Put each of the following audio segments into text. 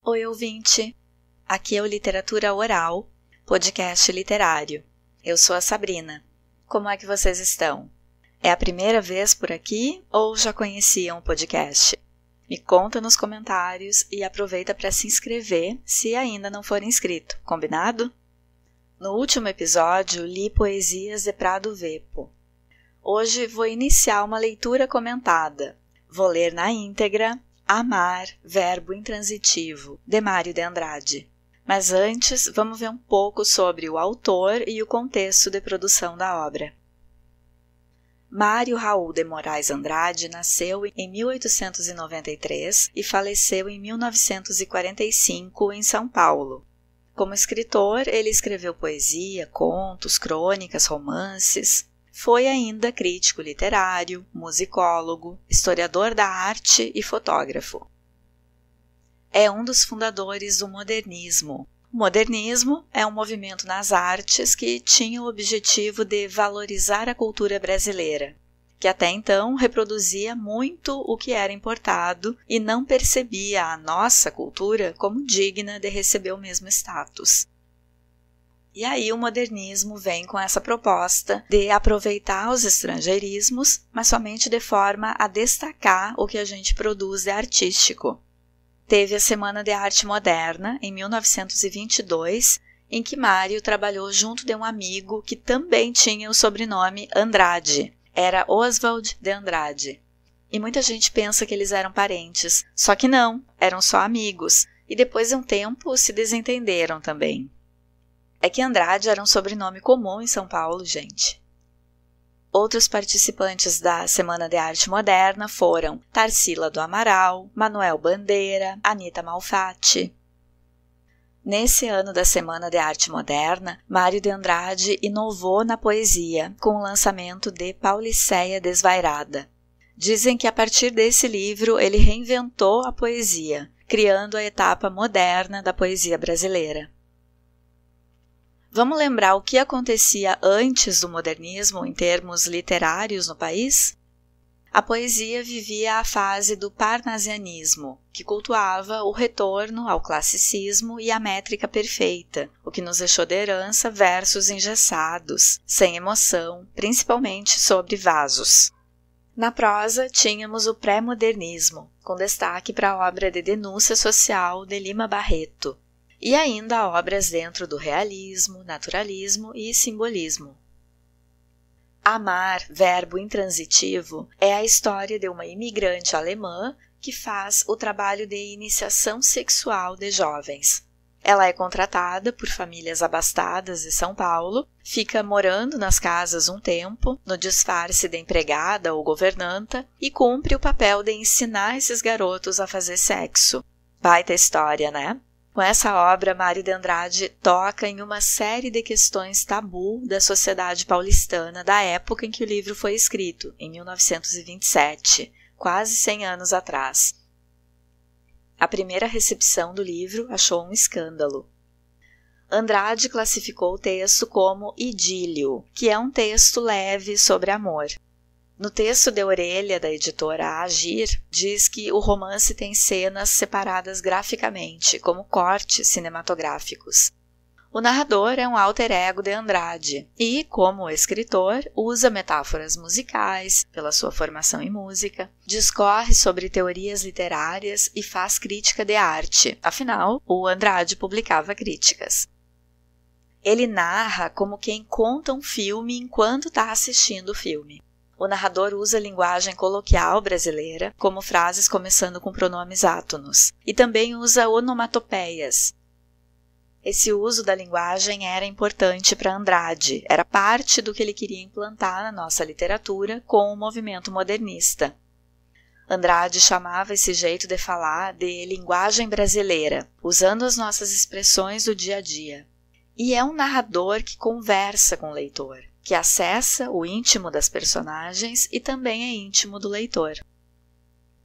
Oi, ouvinte! Aqui é o Literatura Oral, podcast literário. Eu sou a Sabrina. Como é que vocês estão? É a primeira vez por aqui ou já conheciam o podcast? Me conta nos comentários e aproveita para se inscrever se ainda não for inscrito, combinado? No último episódio, li poesias de Prado Vepo. Hoje vou iniciar uma leitura comentada. Vou ler na íntegra Amar, verbo intransitivo, de Mário de Andrade. Mas antes, vamos ver um pouco sobre o autor e o contexto de produção da obra. Mário Raul de Moraes Andrade nasceu em 1893 e faleceu em 1945 em São Paulo. Como escritor, ele escreveu poesia, contos, crônicas, romances. Foi ainda crítico literário, musicólogo, historiador da arte e fotógrafo. É um dos fundadores do modernismo. O modernismo é um movimento nas artes que tinha o objetivo de valorizar a cultura brasileira, que até então reproduzia muito o que era importado e não percebia a nossa cultura como digna de receber o mesmo status. E aí o modernismo vem com essa proposta de aproveitar os estrangeirismos, mas somente de forma a destacar o que a gente produz de artístico. Teve a Semana de Arte Moderna, em 1922, em que Mário trabalhou junto de um amigo que também tinha o sobrenome Andrade. Era Oswald de Andrade. E muita gente pensa que eles eram parentes, só que não, eram só amigos, e depois de um tempo se desentenderam também. É que Andrade era um sobrenome comum em São Paulo, gente. Outros participantes da Semana de Arte Moderna foram Tarsila do Amaral, Manuel Bandeira, Anita Malfatti. Nesse ano da Semana de Arte Moderna, Mário de Andrade inovou na poesia com o lançamento de Pauliceia Desvairada. Dizem que a partir desse livro ele reinventou a poesia, criando a etapa moderna da poesia brasileira. Vamos lembrar o que acontecia antes do modernismo em termos literários no país? A poesia vivia a fase do parnasianismo, que cultuava o retorno ao classicismo e à métrica perfeita, o que nos deixou de herança versos engessados, sem emoção, principalmente sobre vasos. Na prosa, tínhamos o pré-modernismo, com destaque para a obra de denúncia social de Lima Barreto, e ainda obras dentro do realismo, naturalismo e simbolismo. Amar, verbo intransitivo, é a história de uma imigrante alemã que faz o trabalho de iniciação sexual de jovens. Ela é contratada por famílias abastadas de São Paulo, fica morando nas casas um tempo, no disfarce de empregada ou governanta, e cumpre o papel de ensinar esses garotos a fazer sexo. Baita história, né? Com essa obra, Mário de Andrade toca em uma série de questões tabu da sociedade paulistana da época em que o livro foi escrito, em 1927, quase 100 anos atrás. A primeira recepção do livro achou um escândalo. Andrade classificou o texto como idílio, que é um texto leve sobre amor. No texto de orelha da editora Agir, diz que o romance tem cenas separadas graficamente, como cortes cinematográficos. O narrador é um alter ego de Andrade e, como escritor, usa metáforas musicais, pela sua formação em música, discorre sobre teorias literárias e faz crítica de arte, afinal, o Andrade publicava críticas. Ele narra como quem conta um filme enquanto está assistindo o filme. O narrador usa linguagem coloquial brasileira, como frases começando com pronomes átonos, e também usa onomatopeias. Esse uso da linguagem era importante para Andrade, era parte do que ele queria implantar na nossa literatura com o movimento modernista. Andrade chamava esse jeito de falar de linguagem brasileira, usando as nossas expressões do dia a dia. E é um narrador que conversa com o leitor, que acessa o íntimo das personagens e também é íntimo do leitor.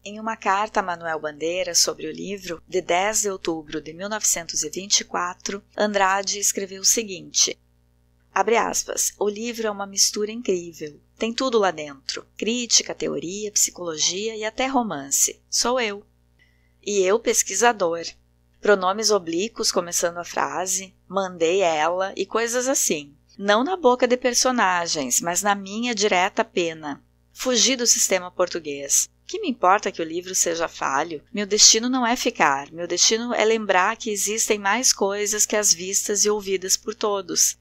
Em uma carta a Manuel Bandeira sobre o livro, de 10 de outubro de 1924, Andrade escreveu o seguinte: abre aspas, o livro é uma mistura incrível, tem tudo lá dentro, crítica, teoria, psicologia e até romance. Sou eu. E eu pesquisador. pronomes oblíquos começando a frase, mandei ela e coisas assim. Não na boca de personagens, mas na minha direta pena. Fugi do sistema português. Que me importa que o livro seja falho? Meu destino não é ficar, meu destino é lembrar que existem mais coisas que as vistas e ouvidas por todos.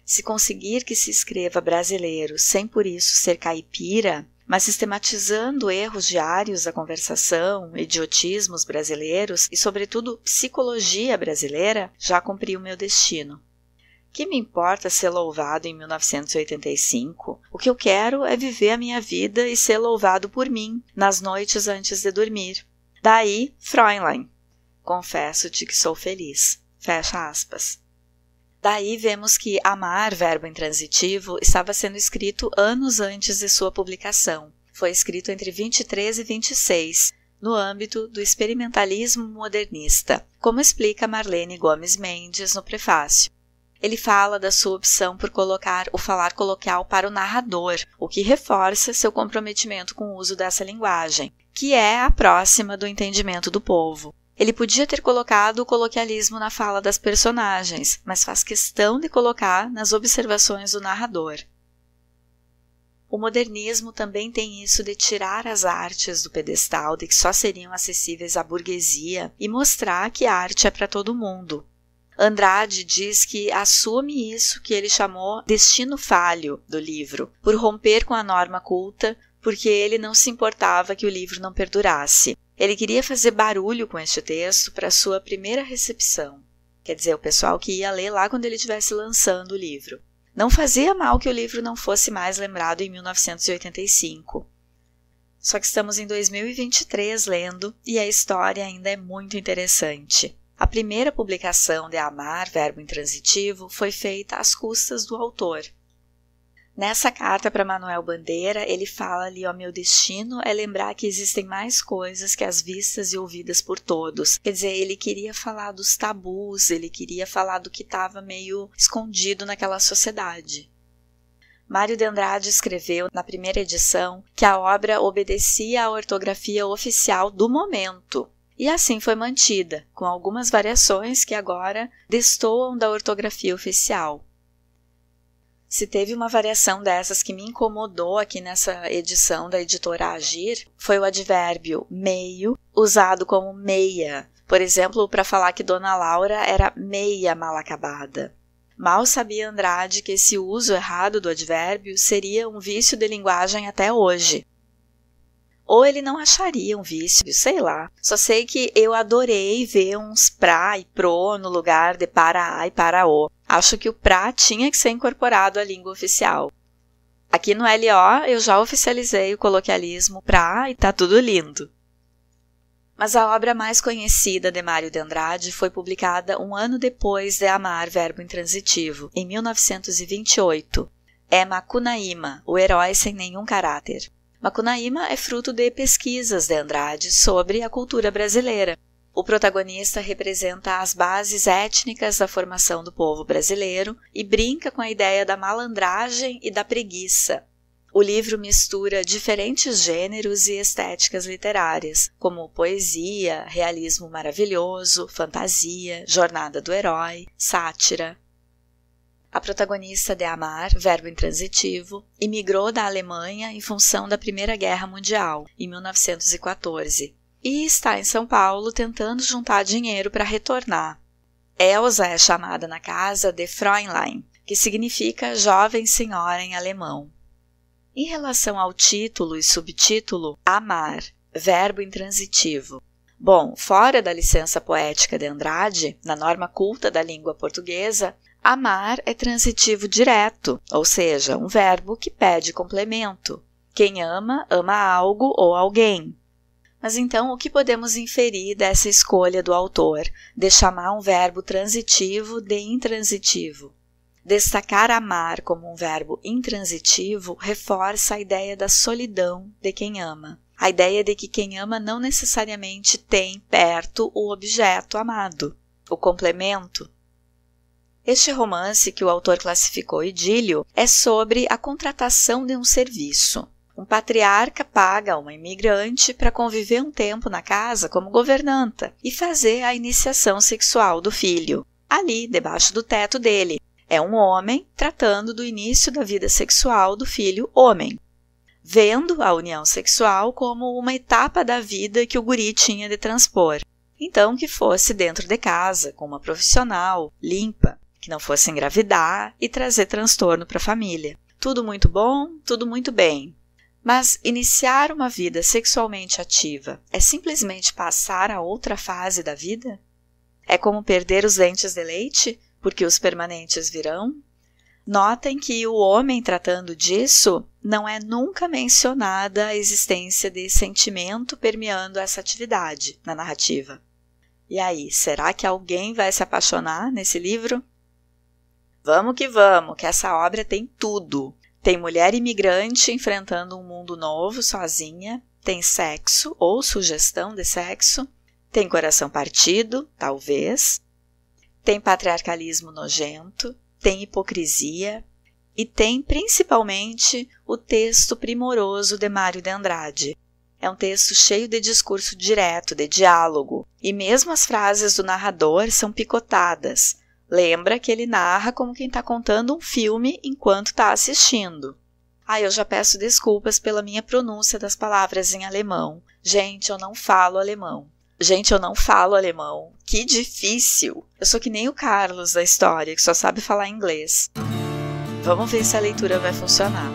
Se conseguir que se escreva brasileiro sem por isso ser caipira, mas sistematizando erros diários da conversação, idiotismos brasileiros e, sobretudo, psicologia brasileira, já cumpri o meu destino. Que me importa ser louvado em 1985? O que eu quero é viver a minha vida e ser louvado por mim, nas noites antes de dormir. Daí, Fräulein. Confesso-te que sou feliz. Fecha aspas. Daí vemos que amar, verbo intransitivo, estava sendo escrito anos antes de sua publicação. Foi escrito entre 23 e 26, no âmbito do experimentalismo modernista, como explica Marlene Gomes Mendes no prefácio. Ele fala da sua opção por colocar o falar coloquial para o narrador, o que reforça seu comprometimento com o uso dessa linguagem, que é a próxima do entendimento do povo. Ele podia ter colocado o coloquialismo na fala das personagens, mas faz questão de colocar nas observações do narrador. O modernismo também tem isso de tirar as artes do pedestal de que só seriam acessíveis à burguesia e mostrar que a arte é para todo mundo. Andrade diz que assume isso que ele chamou destino falho do livro, por romper com a norma culta, porque ele não se importava que o livro não perdurasse. Ele queria fazer barulho com este texto para sua primeira recepção, quer dizer, o pessoal que ia ler lá quando ele estivesse lançando o livro. Não fazia mal que o livro não fosse mais lembrado em 1985. Só que estamos em 2023 lendo e a história ainda é muito interessante. A primeira publicação de Amar, verbo intransitivo, foi feita às custas do autor. Nessa carta para Manuel Bandeira, ele fala ali, meu destino é lembrar que existem mais coisas que as vistas e ouvidas por todos. Quer dizer, ele queria falar dos tabus, ele queria falar do que estava meio escondido naquela sociedade. Mário de Andrade escreveu, na primeira edição, que a obra obedecia à ortografia oficial do momento. E assim foi mantida, com algumas variações que agora destoam da ortografia oficial. Se teve uma variação dessas que me incomodou aqui nessa edição da editora Agir, foi o advérbio meio, usado como meia. Por exemplo, para falar que Dona Laura era meia mal acabada. Mal sabia Andrade que esse uso errado do advérbio seria um vício de linguagem até hoje. Ou ele não acharia um vício, sei lá. Só sei que eu adorei ver uns pra e pro no lugar de para a e para o. Acho que o pra tinha que ser incorporado à língua oficial. Aqui no LO eu já oficializei o coloquialismo pra e tá tudo lindo. Mas a obra mais conhecida de Mário de Andrade foi publicada um ano depois de Amar, verbo intransitivo, em 1928. É Macunaíma, o herói sem nenhum caráter. Macunaíma é fruto de pesquisas de Andrade sobre a cultura brasileira. O protagonista representa as bases étnicas da formação do povo brasileiro e brinca com a ideia da malandragem e da preguiça. O livro mistura diferentes gêneros e estéticas literárias, como poesia, realismo maravilhoso, fantasia, jornada do herói, sátira. A protagonista de Amar, verbo intransitivo, imigrou da Alemanha em função da Primeira Guerra Mundial, em 1914, e está em São Paulo tentando juntar dinheiro para retornar. Elsa é chamada na casa de Fräulein, que significa jovem senhora em alemão. Em relação ao título e subtítulo, Amar, verbo intransitivo. Bom, fora da licença poética de Andrade, na norma culta da língua portuguesa, amar é transitivo direto, ou seja, um verbo que pede complemento. Quem ama, ama algo ou alguém. Mas então, o que podemos inferir dessa escolha do autor de chamar um verbo transitivo de intransitivo? Destacar amar como um verbo intransitivo reforça a ideia da solidão de quem ama. A ideia de que quem ama não necessariamente tem perto o objeto amado, o complemento. Este romance, que o autor classificou idílio, é sobre a contratação de um serviço. Um patriarca paga uma imigrante para conviver um tempo na casa como governanta e fazer a iniciação sexual do filho, ali debaixo do teto dele. É um homem tratando do início da vida sexual do filho homem, vendo a união sexual como uma etapa da vida que o guri tinha de transpor. Então que fosse dentro de casa, com uma profissional, limpa, que não fosse engravidar e trazer transtorno para a família. Tudo muito bom, tudo muito bem. Mas iniciar uma vida sexualmente ativa é simplesmente passar a outra fase da vida? É como perder os dentes de leite, porque os permanentes virão? Notem que o homem tratando disso não é nunca mencionada a existência de sentimento permeando essa atividade na narrativa. E aí, será que alguém vai se apaixonar nesse livro? Vamos, que essa obra tem tudo. Tem mulher imigrante enfrentando um mundo novo sozinha, tem sexo ou sugestão de sexo, tem coração partido, talvez, tem patriarcalismo nojento, tem hipocrisia e tem principalmente o texto primoroso de Mário de Andrade. É um texto cheio de discurso direto, de diálogo, e mesmo as frases do narrador são picotadas. Lembra que ele narra como quem está contando um filme enquanto está assistindo. Eu já peço desculpas pela minha pronúncia das palavras em alemão. Gente, eu não falo alemão. Que difícil! Eu sou que nem o Carlos da história, que só sabe falar inglês. Vamos ver se a leitura vai funcionar.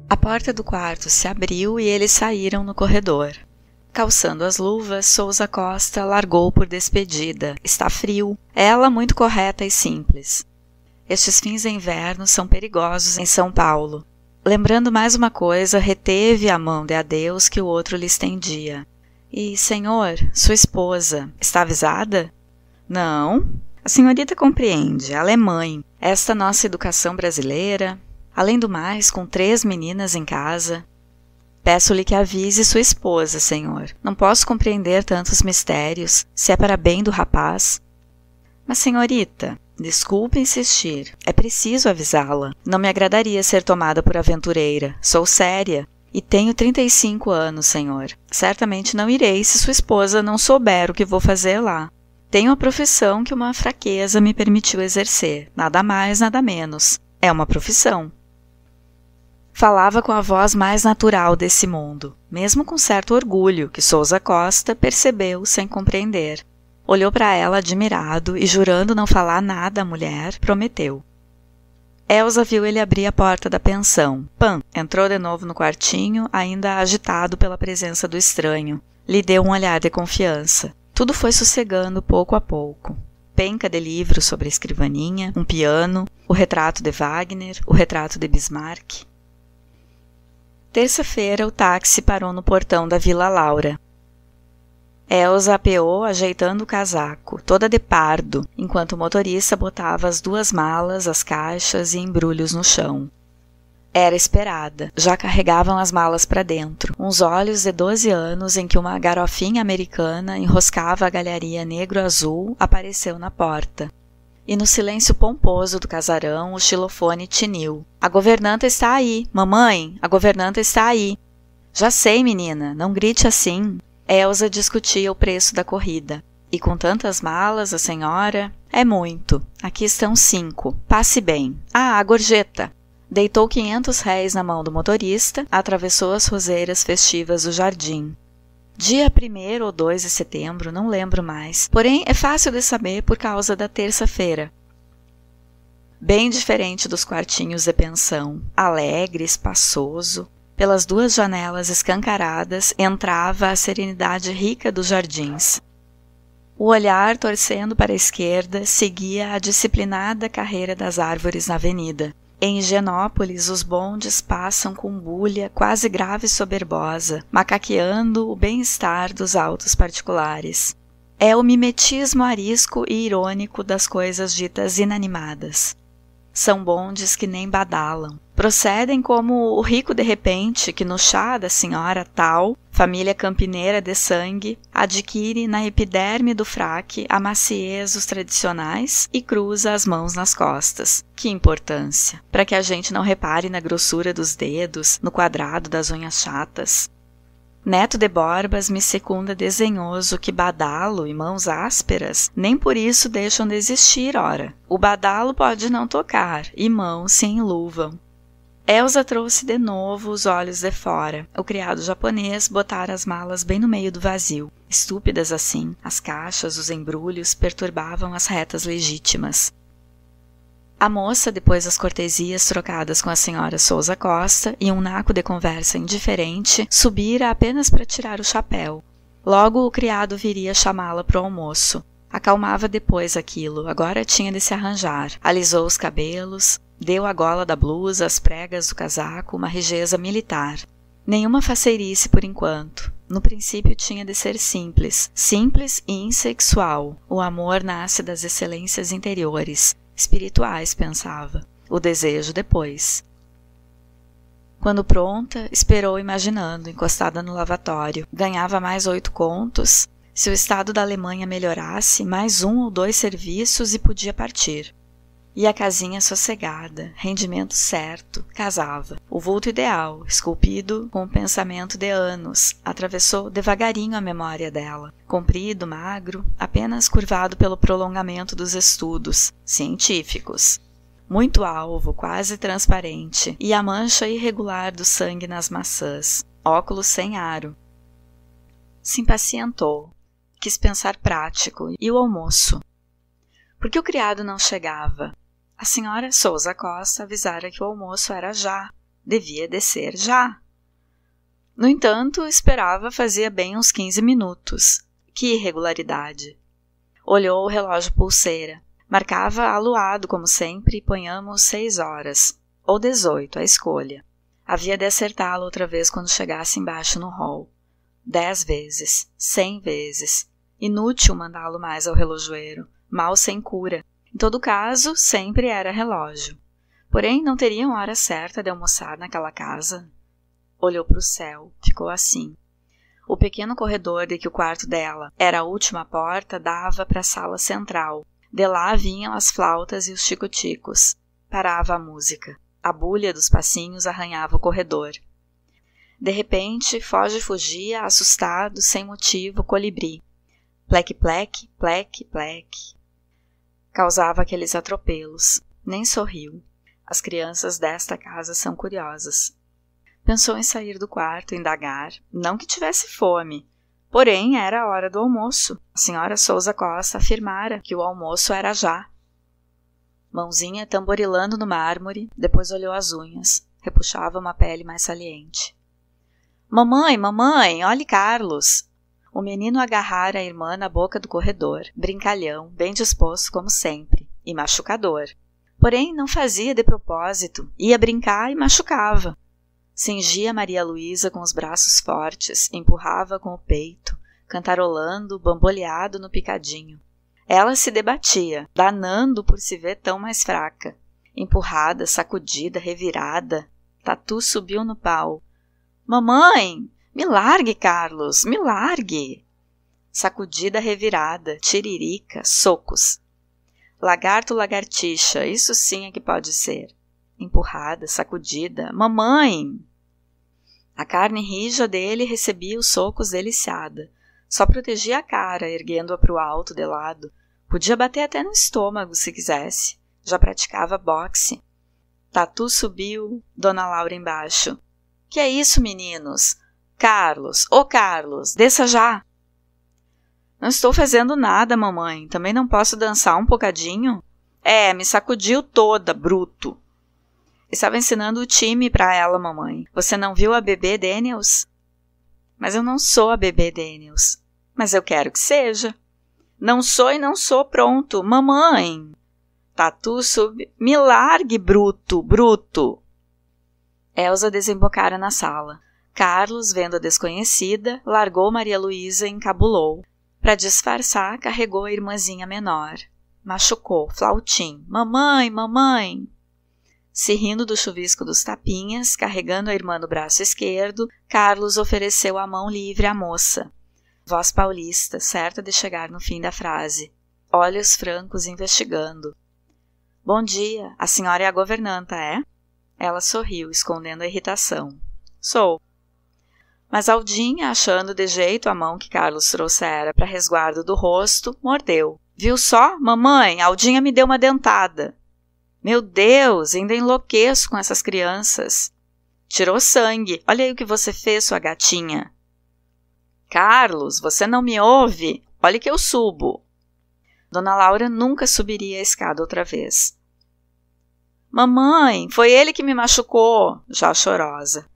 A porta do quarto se abriu e eles saíram no corredor. Calçando as luvas, Sousa Costa largou por despedida. Está frio. Ela muito correta e simples. Estes fins de inverno são perigosos em São Paulo. Lembrando mais uma coisa, reteve a mão de adeus que o outro lhe estendia. E, senhor, sua esposa, está avisada? Não. A senhorita compreende, ela é mãe. Esta nossa educação brasileira... Além do mais, com 3 meninas em casa. Peço-lhe que avise sua esposa, senhor. Não posso compreender tantos mistérios, se é para bem do rapaz. Mas, senhorita, desculpe insistir. É preciso avisá-la. Não me agradaria ser tomada por aventureira. Sou séria. E tenho 35 anos, senhor. Certamente não irei se sua esposa não souber o que vou fazer lá. Tenho a profissão que uma fraqueza me permitiu exercer. Nada mais, nada menos. É uma profissão. Falava com a voz mais natural desse mundo, mesmo com certo orgulho que Sousa Costa percebeu sem compreender. Olhou para ela admirado e, jurando não falar nada à mulher, prometeu. Elsa viu ele abrir a porta da pensão. Pam! Entrou de novo no quartinho, ainda agitado pela presença do estranho. Lhe deu um olhar de confiança. Tudo foi sossegando pouco a pouco. Penca de livros sobre a escrivaninha, um piano, o retrato de Wagner, o retrato de Bismarck. Terça-feira, o táxi parou no portão da Vila Laura. Elsa apeou ajeitando o casaco, toda de pardo, enquanto o motorista botava as 2 malas, as caixas e embrulhos no chão. Era esperada. Já carregavam as malas para dentro. Uns olhos de 12 anos em que uma garofinha americana enroscava a galharia negro-azul apareceu na porta. E no silêncio pomposo do casarão, o xilofone tiniu. A governanta está aí. Mamãe, a governanta está aí. Já sei, menina, não grite assim. Elsa discutia o preço da corrida. E com tantas malas, a senhora... É muito. Aqui estão 5. Passe bem. A gorjeta. Deitou 500 réis na mão do motorista, atravessou as roseiras festivas do jardim. Dia 1º ou 2 de setembro, não lembro mais. Porém, é fácil de saber por causa da terça-feira. Bem diferente dos quartinhos de pensão. Alegre, espaçoso. Pelas 2 janelas escancaradas entrava a serenidade rica dos jardins. O olhar, torcendo para a esquerda, seguia a disciplinada carreira das árvores na avenida. Em Higienópolis, os bondes passam com bulha quase grave e soberbosa, macaqueando o bem-estar dos autos particulares. É o mimetismo arisco e irônico das coisas ditas inanimadas. São bondes que nem badalam. Procedem como o rico de repente que no chá da senhora tal, família campineira de sangue, adquire na epiderme do fraque a maciez dos tradicionais e cruza as mãos nas costas. Que importância! Para que a gente não repare na grossura dos dedos, no quadrado das unhas chatas. Neto de Borbas me secunda desdenhoso que badalo e mãos ásperas nem por isso deixam de existir, ora. O badalo pode não tocar, e mãos se enluvam. Elsa trouxe de novo os olhos de fora. O criado japonês botara as malas bem no meio do vazio. Estúpidas assim, as caixas, os embrulhos perturbavam as retas legítimas. A moça, depois das cortesias trocadas com a senhora Sousa Costa e um naco de conversa indiferente, subira apenas para tirar o chapéu. Logo o criado viria chamá-la para o almoço. Acalmava depois aquilo, agora tinha de se arranjar. Alisou os cabelos, deu à gola da blusa, às pregas do casaco, uma rijeza militar. Nenhuma faceirice por enquanto. No princípio tinha de ser simples, simples e insexual. O amor nasce das excelências interiores. Espirituais, pensava. O desejo depois. Quando pronta, esperou imaginando, encostada no lavatório. Ganhava mais 8 contos. Se o estado da Alemanha melhorasse, mais 1 ou 2 serviços e podia partir. E a casinha sossegada, rendimento certo, casava. O vulto ideal, esculpido com o pensamento de anos, atravessou devagarinho a memória dela. Comprido, magro, apenas curvado pelo prolongamento dos estudos científicos. Muito alvo, quase transparente, e a mancha irregular do sangue nas maçãs. Óculos sem aro. Se impacientou. Quis pensar prático. E o almoço? Por que o criado não chegava? A senhora Sousa Costa avisara que o almoço era já. Devia descer já. No entanto, esperava fazia bem uns 15 minutos. Que irregularidade! Olhou o relógio pulseira. Marcava aluado, como sempre, e ponhamos 6 horas. Ou 18, a escolha. Havia de acertá-lo outra vez quando chegasse embaixo no hall. 10 vezes, 100 vezes. Inútil mandá-lo mais ao relojoeiro. Mal sem cura. Em todo caso, sempre era relógio. Porém, não teriam hora certa de almoçar naquela casa? Olhou para o céu, ficou assim. O pequeno corredor de que o quarto dela era a última porta dava para a sala central. De lá vinham as flautas e os chicoticos. Parava a música. A bulha dos passinhos arranhava o corredor. De repente, fugia, assustado, sem motivo, colibri. Pleque, pleque, pleque, pleque. Causava aqueles atropelos. Nem sorriu. As crianças desta casa são curiosas. Pensou em sair do quarto, indagar. Não que tivesse fome. Porém, era a hora do almoço. A senhora Sousa Costa afirmara que o almoço era já. Mãozinha tamborilando no mármore, depois olhou as unhas. Repuxava uma pele mais saliente. Mamãe, mamãe, olhe Carlos! O menino agarrara a irmã na boca do corredor, brincalhão, bem disposto como sempre, e machucador. Porém, não fazia de propósito, ia brincar e machucava. Cingia Maria Luísa com os braços fortes, empurrava com o peito, cantarolando, bamboleado no picadinho. Ela se debatia, danando por se ver tão mais fraca. Empurrada, sacudida, revirada, Tatu subiu no pau. Mamãe! Me largue, Carlos! Me largue! Sacudida, revirada, tiririca, socos. Lagarto, lagartixa, isso sim é que pode ser. Empurrada, sacudida. Mamãe! A carne rija dele recebia os socos deliciada. Só protegia a cara, erguendo-a para o alto de lado. Podia bater até no estômago, se quisesse. Já praticava boxe. Tatu subiu, Dona Laura embaixo. Que é isso, meninos? Carlos, ô Carlos, desça já. Não estou fazendo nada, mamãe. Também não posso dançar um bocadinho? Me sacudiu toda, bruto. Estava ensinando o time para ela, mamãe. Você não viu a bebê Daniels? Mas eu não sou a bebê Daniels. Mas eu quero que seja. Não sou e não sou, pronto. Mamãe. Tatu me largue, bruto. Elsa desembocara na sala. Carlos, vendo a desconhecida, largou Maria Luísa e encabulou. Para disfarçar, carregou a irmãzinha menor. Machucou, flautim. Mamãe. Se rindo do chuvisco dos tapinhas, carregando a irmã no braço esquerdo, Carlos ofereceu a mão livre à moça. Voz paulista, certa de chegar no fim da frase. Olhos francos investigando. Bom dia, a senhora é a governanta, é? Ela sorriu, escondendo a irritação. Sou. Mas Aldinha, achando de jeito a mão que Carlos trouxera para resguardo do rosto, mordeu. Viu só, mamãe, Aldinha me deu uma dentada. Meu Deus, ainda enlouqueço com essas crianças. Tirou sangue, olha aí o que você fez, sua gatinha. Carlos, você não me ouve? Olha que eu subo. Dona Laura nunca subiria a escada outra vez. Mamãe, foi ele que me machucou, já chorosa.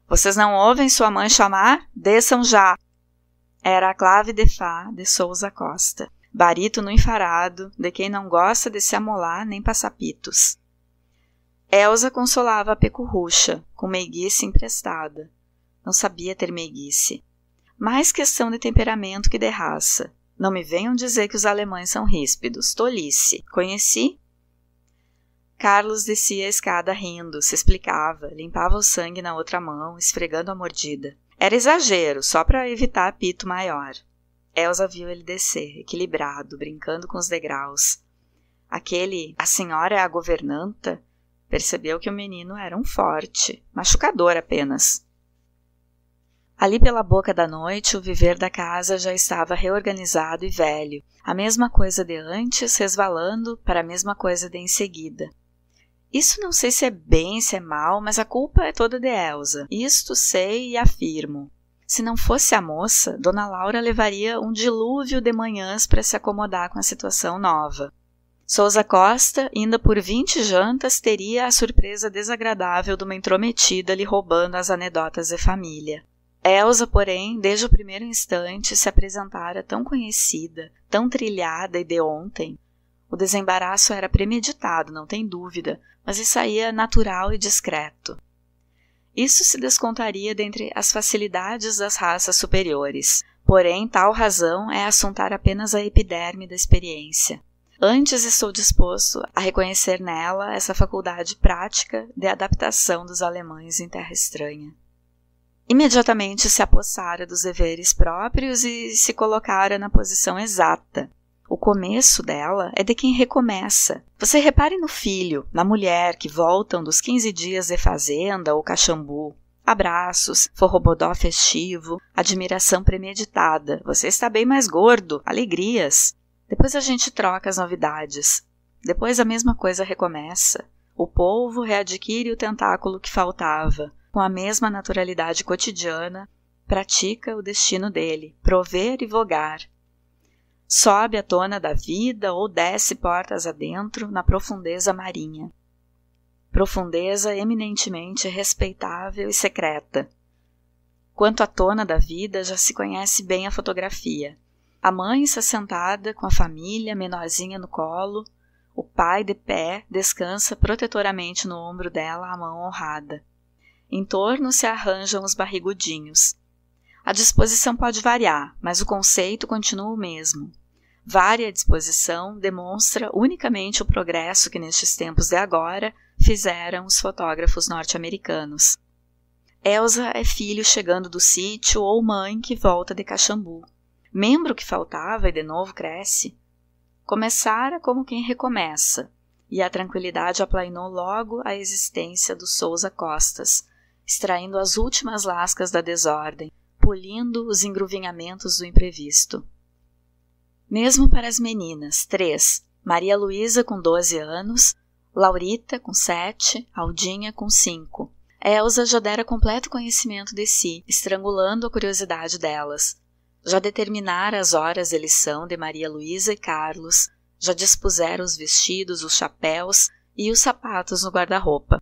Vocês não ouvem sua mãe chamar? Desçam já. Era a clave de Fá de Souza Costa, barítono enfarado, de quem não gosta de se amolar nem passar pitos. Elsa consolava a pecurrucha, com meiguice emprestada. Não sabia ter meiguice. Mais questão de temperamento que de raça. Não me venham dizer que os alemães são ríspidos. Tolice. Conheci? Carlos descia a escada rindo, se explicava, limpava o sangue na outra mão, esfregando a mordida. Era exagero, só para evitar apito maior. Elsa viu ele descer, equilibrado, brincando com os degraus. A senhora é a governanta, percebeu que o menino era um forte, machucador apenas. Ali pela boca da noite, o viver da casa já estava reorganizado e velho, a mesma coisa de antes, resvalando para a mesma coisa de em seguida. Isso não sei se é bem, se é mal, mas a culpa é toda de Elsa. Isto sei e afirmo. Se não fosse a moça, Dona Laura levaria um dilúvio de manhãs para se acomodar com a situação nova. Souza Costa, ainda por 20 jantas, teria a surpresa desagradável de uma intrometida lhe roubando as anedotas de família. Elsa, porém, desde o primeiro instante, se apresentara tão conhecida, tão trilhada e de ontem. O desembaraço era premeditado, não tem dúvida, mas lhe saía natural e discreto. Isso se descontaria dentre as facilidades das raças superiores, porém tal razão é assuntar apenas a epiderme da experiência. Antes estou disposto a reconhecer nela essa faculdade prática de adaptação dos alemães em terra estranha. Imediatamente se apossara dos deveres próprios e se colocara na posição exata. O começo dela é de quem recomeça. Você repare no filho, na mulher que voltam dos 15 dias de fazenda ou caxambu. Abraços, forrobodó festivo, admiração premeditada. Você está bem mais gordo, alegrias. Depois a gente troca as novidades. Depois a mesma coisa recomeça. O polvo readquire o tentáculo que faltava. Com a mesma naturalidade cotidiana, pratica o destino dele, prover e vogar. Sobe à tona da vida ou desce portas adentro na profundeza marinha. Profundeza eminentemente respeitável e secreta. Quanto à tona da vida, já se conhece bem a fotografia. A mãe está sentada com a família, menorzinha no colo. O pai, de pé, descansa protetoramente no ombro dela a mão honrada. Em torno se arranjam os barrigudinhos. A disposição pode variar, mas o conceito continua o mesmo. Varia a disposição demonstra unicamente o progresso que nestes tempos de agora fizeram os fotógrafos norte-americanos. Elsa é filho chegando do sítio ou mãe que volta de Caxambu. Membro que faltava e de novo cresce. Começara como quem recomeça, e a tranquilidade aplainou logo a existência dos Souza Costas, extraindo as últimas lascas da desordem, polindo os engruvinhamentos do imprevisto. Mesmo para as meninas, 3, Maria Luísa com 12 anos, Laurita com 7, Aldinha com 5. Elsa já dera completo conhecimento de si, estrangulando a curiosidade delas. Já determinara as horas de lição de Maria Luísa e Carlos, já dispusera os vestidos, os chapéus e os sapatos no guarda-roupa.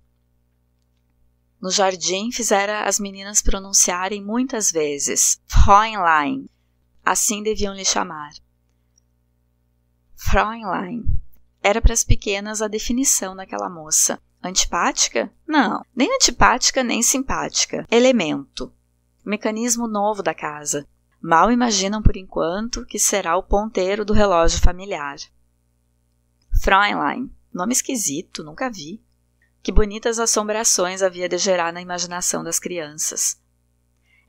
No jardim, fizera as meninas pronunciarem muitas vezes Fräulein, assim deviam lhe chamar. Fräulein era para as pequenas a definição daquela moça. Antipática? Não, nem antipática nem simpática. Elemento. Mecanismo novo da casa. Mal imaginam por enquanto que será o ponteiro do relógio familiar. Fräulein, nome esquisito, nunca vi. Que bonitas assombrações havia de gerar na imaginação das crianças.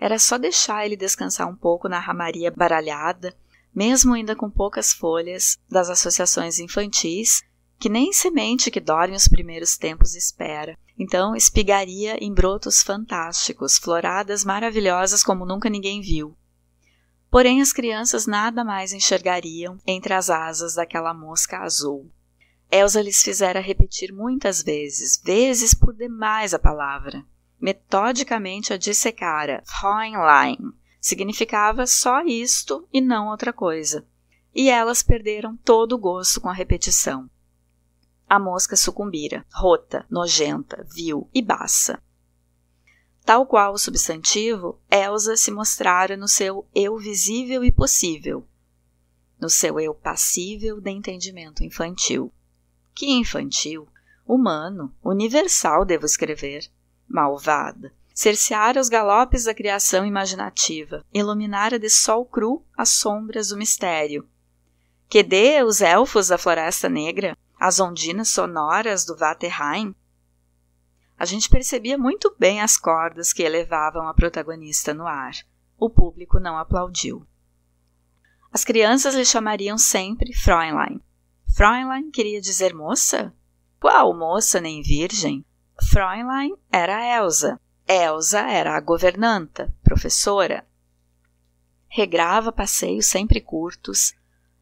Era só deixar ele descansar um pouco na ramaria baralhada, mesmo ainda com poucas folhas, das associações infantis, que nem semente que dorme os primeiros tempos espera. Então espigaria em brotos fantásticos, floradas maravilhosas como nunca ninguém viu. Porém as crianças nada mais enxergariam entre as asas daquela mosca azul. Elsa lhes fizera repetir muitas vezes por demais a palavra. Metodicamente a dissecara. Fräulein significava só isto e não outra coisa. E elas perderam todo o gosto com a repetição. A mosca sucumbira, rota, nojenta, vil e baça. Tal qual o substantivo, Elsa se mostrara no seu eu visível e possível, no seu eu passível de entendimento infantil. Que infantil? Humano, universal devo escrever. Malvada. Cerceara os galopes da criação imaginativa, iluminara de sol cru as sombras do mistério. Que dê os elfos da Floresta Negra, as ondinas sonoras do Vaterheim? A gente percebia muito bem as cordas que elevavam a protagonista no ar. O público não aplaudiu. As crianças lhe chamariam sempre Fräulein. Fräulein queria dizer moça? Qual moça nem virgem? Fräulein era Elsa. Elsa era a governanta, professora. Regrava passeios sempre curtos,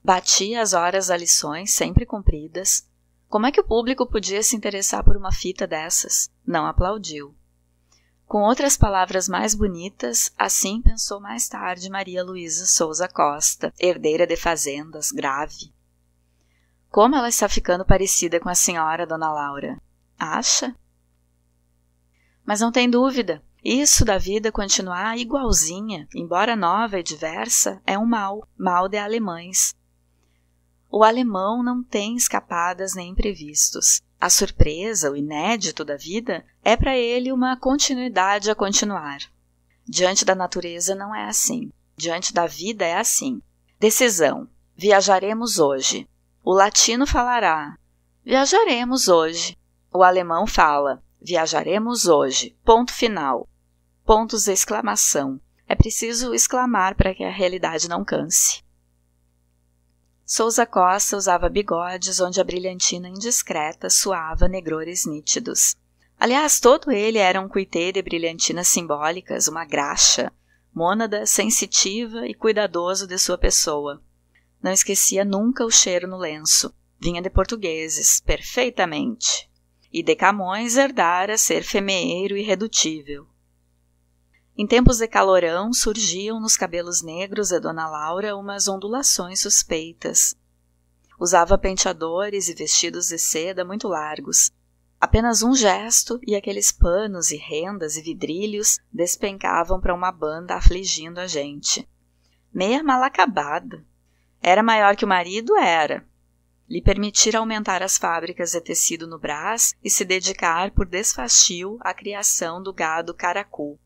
batia as horas das lições sempre cumpridas. Como é que o público podia se interessar por uma fita dessas? Não aplaudiu. Com outras palavras mais bonitas, assim pensou mais tarde Maria Luísa Souza Costa, herdeira de fazendas, grave. Como ela está ficando parecida com a senhora Dona Laura? Acha? Mas não tem dúvida, isso da vida continuar igualzinha, embora nova e diversa, é um mal de alemães. O alemão não tem escapadas nem imprevistos. A surpresa, o inédito da vida, é para ele uma continuidade a continuar. Diante da natureza não é assim. Diante da vida é assim. Decisão. Viajaremos hoje. O latino falará. Viajaremos hoje. O alemão fala. Viajaremos hoje. Ponto final. Pontos de exclamação. É preciso exclamar para que a realidade não canse. Souza Costa usava bigodes onde a brilhantina indiscreta suava negrores nítidos. Aliás, todo ele era um cuité de brilhantinas simbólicas, uma graxa, mônada, sensitiva e cuidadoso de sua pessoa. Não esquecia nunca o cheiro no lenço. Vinha de portugueses, perfeitamente. E de Camões herdara ser femeeiro irredutível. Em tempos de calorão, surgiam nos cabelos negros de Dona Laura umas ondulações suspeitas. Usava penteadores e vestidos de seda muito largos. Apenas um gesto e aqueles panos e rendas e vidrilhos despencavam para uma banda afligindo a gente. Meia mal acabada. Era maior que o marido? Era. Lhe permitira aumentar as fábricas de tecido no Brás e se dedicar por desfastio à criação do gado caracu.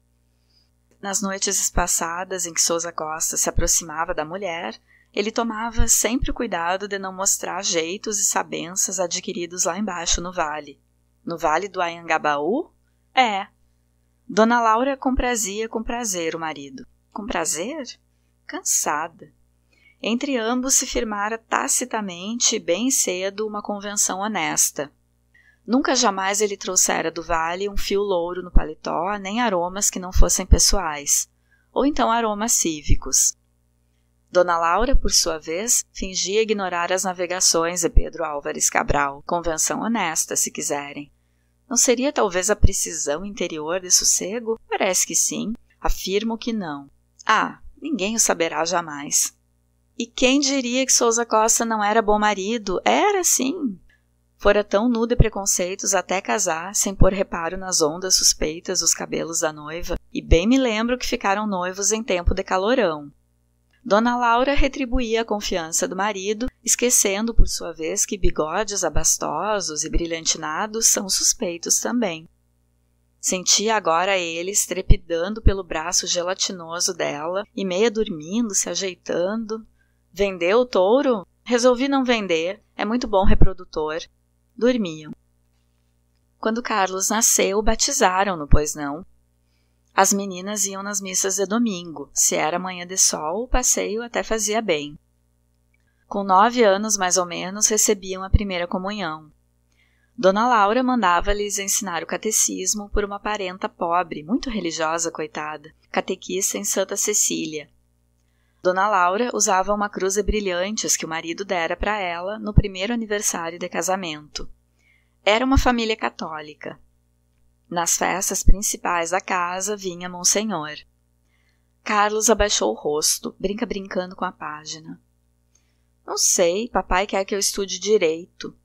Nas noites espaçadas em que Souza Costa se aproximava da mulher, ele tomava sempre o cuidado de não mostrar jeitos e sabenças adquiridos lá embaixo no vale. No vale do Anhangabaú? É. Dona Laura comprazia com prazer o marido. Com prazer? Cansada. Entre ambos se firmara tacitamente e bem cedo uma convenção honesta. Nunca jamais ele trouxera do vale um fio louro no paletó, nem aromas que não fossem pessoais, ou então aromas cívicos. Dona Laura, por sua vez, fingia ignorar as navegações de Pedro Álvares Cabral, convenção honesta, se quiserem. Não seria talvez a precisão interior de sossego? Parece que sim. Afirmo que não. Ah, ninguém o saberá jamais. E quem diria que Souza Costa não era bom marido? Era sim. Fora tão nu de preconceitos até casar, sem pôr reparo nas ondas suspeitas dos cabelos da noiva, e bem me lembro que ficaram noivos em tempo de calorão. Dona Laura retribuía a confiança do marido, esquecendo por sua vez que bigodes abastosos e brilhantinados são suspeitos também. Sentia agora eles trepidando pelo braço gelatinoso dela e meia dormindo, se ajeitando. Vendeu o touro? Resolvi não vender, é muito bom reprodutor. Dormiam. Quando Carlos nasceu, batizaram-no, pois não? As meninas iam nas missas de domingo. Se era manhã de sol, o passeio até fazia bem. Com 9 anos, mais ou menos, recebiam a primeira comunhão. Dona Laura mandava-lhes ensinar o catecismo por uma parenta pobre, muito religiosa, coitada, catequista em Santa Cecília. Dona Laura usava uma cruz de brilhantes que o marido dera para ela no primeiro aniversário de casamento. Era uma família católica. Nas festas principais da casa vinha Monsenhor. Carlos abaixou o rosto, brincando com a página. Não sei, papai quer que eu estude direito.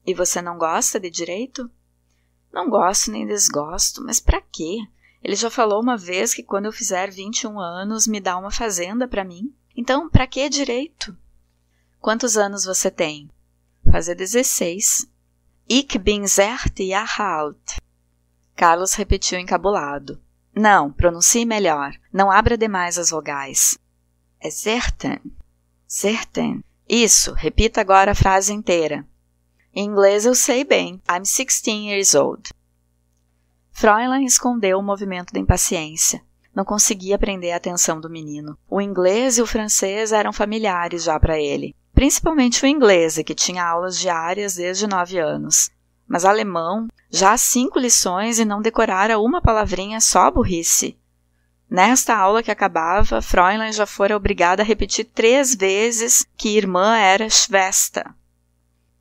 E você não gosta de direito? Não gosto nem desgosto, mas para quê? Ele já falou uma vez que quando eu fizer 21 anos me dá uma fazenda para mim. Então, para que direito? Quantos anos você tem? Fazer 16. Ich bin 7 Jahre alt. Carlos repetiu encabulado. Não, pronuncie melhor. Não abra demais as vogais. É certain. Certain. Isso, repita agora a frase inteira. Em inglês eu sei bem. I'm 16 years old. Fräulein escondeu o movimento de impaciência. Não conseguia prender a atenção do menino. O inglês e o francês eram familiares já para ele. Principalmente o inglês, que tinha aulas diárias desde 9 anos. Mas alemão, já 5 lições e não decorara uma palavrinha, só burrice. Nesta aula que acabava, Fräulein já fora obrigada a repetir 3 vezes que irmã era Schwester.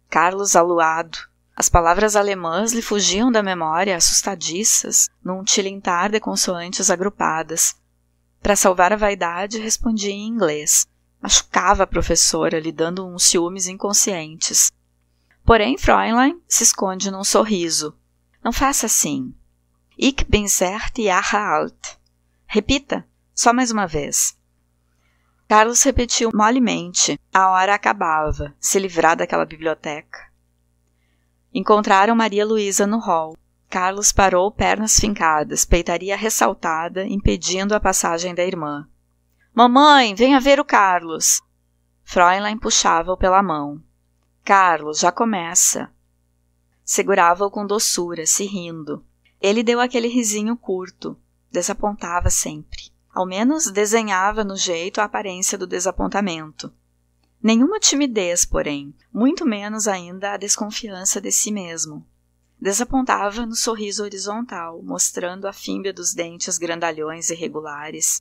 Carlos aluado. As palavras alemãs lhe fugiam da memória, assustadiças, num tilintar de consoantes agrupadas. Para salvar a vaidade, respondia em inglês. Machucava a professora, lhe dando uns ciúmes inconscientes. Porém, Fräulein se esconde num sorriso. Não faça assim. Ich bin 7 Jahre alt. Repita, só mais uma vez. Carlos repetiu molemente. A hora acabava, se livrar daquela biblioteca. Encontraram Maria Luísa no hall. Carlos parou, pernas fincadas, peitaria ressaltada, impedindo a passagem da irmã. Mamãe, venha ver o Carlos. Fräulein puxava-o pela mão. Carlos, já começa. Segurava-o com doçura, se rindo. Ele deu aquele risinho curto. Desapontava sempre. Ao menos desenhava no jeito a aparência do desapontamento. Nenhuma timidez, porém, muito menos ainda a desconfiança de si mesmo. Desapontava no sorriso horizontal, mostrando a fímbria dos dentes grandalhões irregulares.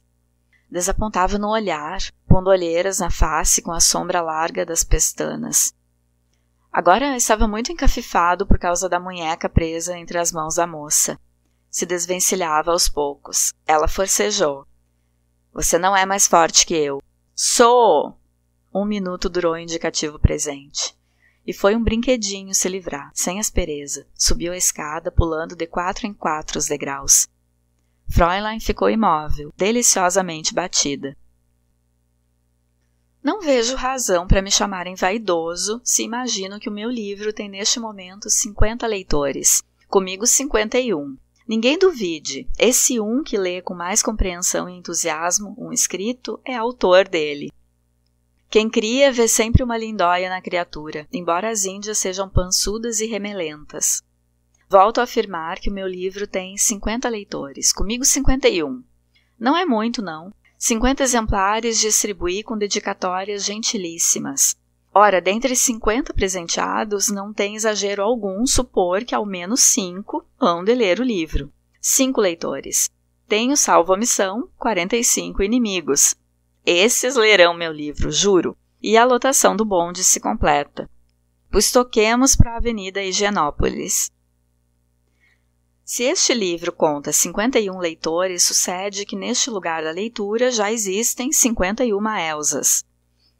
Desapontava no olhar, pondo olheiras na face com a sombra larga das pestanas. Agora estava muito encafifado por causa da munheca presa entre as mãos da moça. Se desvencilhava aos poucos. Ela forcejou. Você não é mais forte que eu. Sou! 1 minuto durou o indicativo presente. E foi um brinquedinho se livrar, sem aspereza. Subiu a escada, pulando de 4 em 4 os degraus. Fräulein ficou imóvel, deliciosamente batida. Não vejo razão para me chamarem vaidoso se imagino que o meu livro tem neste momento 50 leitores. Comigo 51. Ninguém duvide, esse um que lê com mais compreensão e entusiasmo um escrito é autor dele. Quem cria vê sempre uma lindóia na criatura, embora as índias sejam pançudas e remelentas. Volto a afirmar que o meu livro tem 50 leitores, comigo 51. Não é muito, não. 50 exemplares distribuí com dedicatórias gentilíssimas. Ora, dentre 50 presenteados, não tem exagero algum supor que ao menos 5 hão de ler o livro. 5 leitores. Tenho, salvo omissão, 45 inimigos. Esses lerão meu livro, juro, e a lotação do bonde se completa. Pois toquemos para a Avenida Higienópolis. Se este livro conta 51 leitores, sucede que neste lugar da leitura já existem 51 Elsas.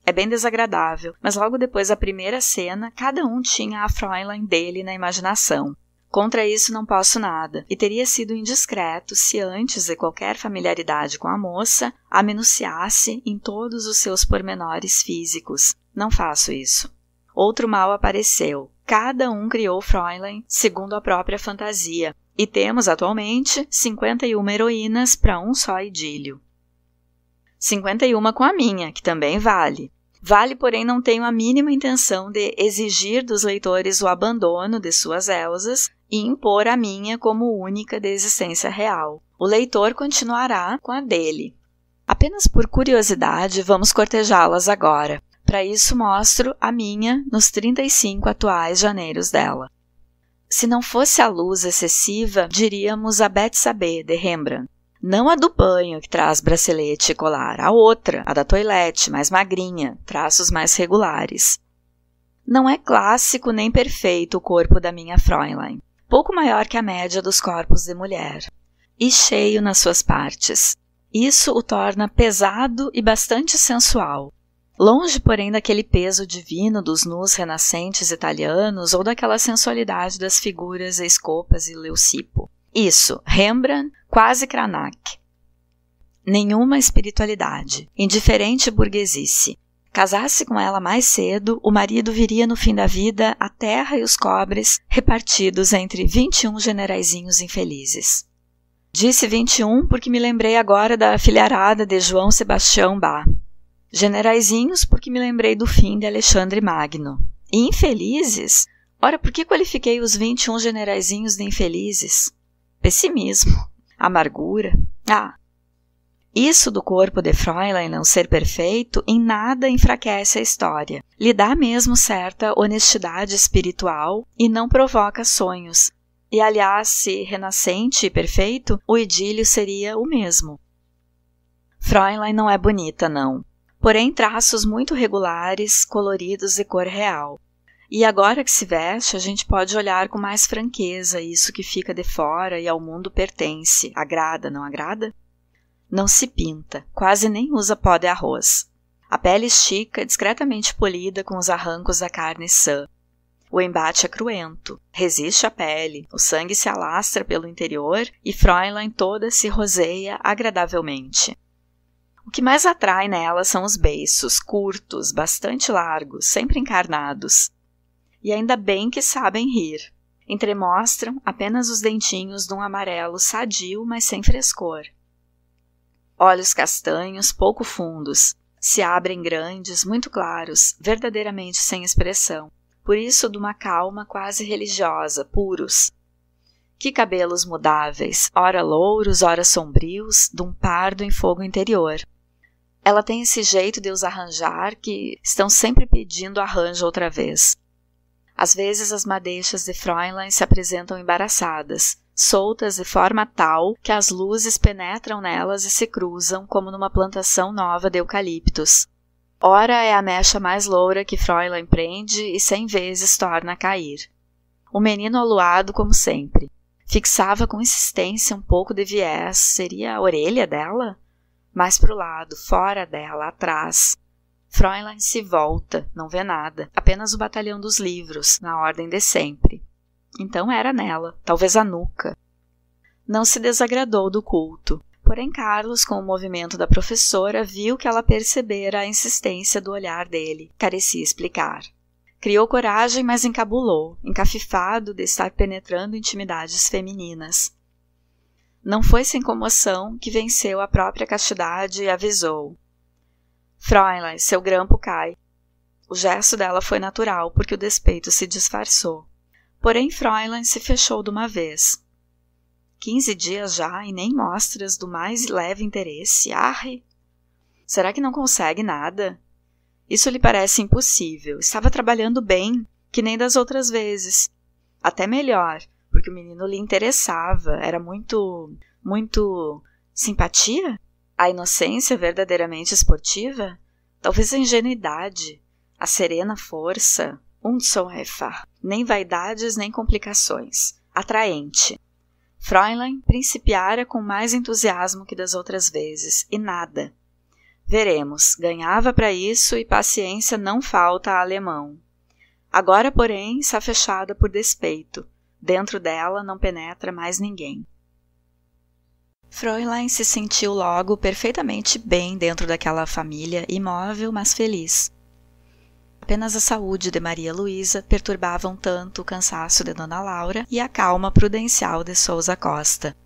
É bem desagradável, mas logo depois da primeira cena, cada um tinha a Fräulein dele na imaginação. Contra isso não posso nada, e teria sido indiscreto se antes de qualquer familiaridade com a moça, a minuciasse em todos os seus pormenores físicos. Não faço isso. Outro mal apareceu. Cada um criou Fräulein segundo a própria fantasia, e temos atualmente 51 heroínas para um só idílio. 51 com a minha, que também vale. Vale, porém, não tenho a mínima intenção de exigir dos leitores o abandono de suas Elsas e impor a minha como única de existência real. O leitor continuará com a dele. Apenas por curiosidade, vamos cortejá-las agora. Para isso, mostro a minha nos 35 atuais janeiros dela. Se não fosse a luz excessiva, diríamos a Betsabé, de Rembrandt. Não a do banho, que traz bracelete e colar, a outra, a da toilette, mais magrinha, traços mais regulares. Não é clássico nem perfeito o corpo da minha Fräulein, pouco maior que a média dos corpos de mulher, e cheio nas suas partes. Isso o torna pesado e bastante sensual. Longe, porém, daquele peso divino dos nus renascentes italianos ou daquela sensualidade das figuras Escopas e Leucipo. Isso, Rembrandt, quase Cranach. Nenhuma espiritualidade, indiferente burguesice. Casasse com ela mais cedo, o marido viria no fim da vida a terra e os cobres repartidos entre 21 generaizinhos infelizes. Disse 21 porque me lembrei agora da filharada de João Sebastião Bach. Generaizinhos porque me lembrei do fim de Alexandre Magno. E infelizes? Ora, por que qualifiquei os 21 generaizinhos de infelizes? Pessimismo, amargura. Isso do corpo de Fräulein não ser perfeito em nada enfraquece a história. Lhe dá mesmo certa honestidade espiritual e não provoca sonhos. E aliás, se renascente e perfeito, o idílio seria o mesmo. Fräulein não é bonita, não. Porém, traços muito regulares, coloridos de cor real. E agora que se veste, a gente pode olhar com mais franqueza isso que fica de fora e ao mundo pertence. Agrada, não agrada? Não se pinta, quase nem usa pó de arroz. A pele estica, discretamente polida com os arrancos da carne sã. O embate é cruento, resiste à pele, o sangue se alastra pelo interior e Fräulein toda se roseia agradavelmente. O que mais atrai nela são os beiços, curtos, bastante largos, sempre encarnados. E ainda bem que sabem rir. Entremostram apenas os dentinhos de um amarelo sadio, mas sem frescor. Olhos castanhos, pouco fundos, se abrem grandes, muito claros, verdadeiramente sem expressão. Por isso de uma calma quase religiosa, puros. Que cabelos mudáveis, ora louros, ora sombrios, de um pardo em fogo interior. Ela tem esse jeito de os arranjar que estão sempre pedindo arranjo outra vez. Às vezes as madeixas de Fräulein se apresentam embaraçadas, soltas de forma tal que as luzes penetram nelas e se cruzam como numa plantação nova de eucaliptos. Ora é a mecha mais loura que Fräulein prende e 100 vezes torna a cair. O menino aluado como sempre. Fixava com insistência um pouco de viés. Seria a orelha dela? Mais para o lado, fora dela, atrás. Fräulein se volta, não vê nada, apenas o batalhão dos livros, na ordem de sempre. Então era nela, talvez a nuca. Não se desagradou do culto, porém Carlos, com o movimento da professora, viu que ela percebera a insistência do olhar dele, carecia explicar. Criou coragem, mas encabulou, encafifado de estar penetrando intimidades femininas. Não foi sem comoção que venceu a própria castidade e avisou. Fräulein, seu grampo cai. O gesto dela foi natural, porque o despeito se disfarçou. Porém, Fräulein se fechou de uma vez. 15 dias já e nem mostras do mais leve interesse. Arre! Será que não consegue nada? Isso lhe parece impossível. Estava trabalhando bem, que nem das outras vezes. Até melhor, porque o menino lhe interessava. Era muito simpatia? A inocência verdadeiramente esportiva? Talvez a ingenuidade, a serena força, Unzonhefer, nem vaidades nem complicações. Atraente. Fräulein principiara com mais entusiasmo que das outras vezes, e nada. Veremos, ganhava para isso e paciência não falta a alemão. Agora, porém, está fechada por despeito. Dentro dela não penetra mais ninguém. Fräulein se sentiu logo perfeitamente bem dentro daquela família, imóvel, mas feliz. Apenas a saúde de Maria Luísa perturbava um tanto o cansaço de Dona Laura e a calma prudencial de Sousa Costa.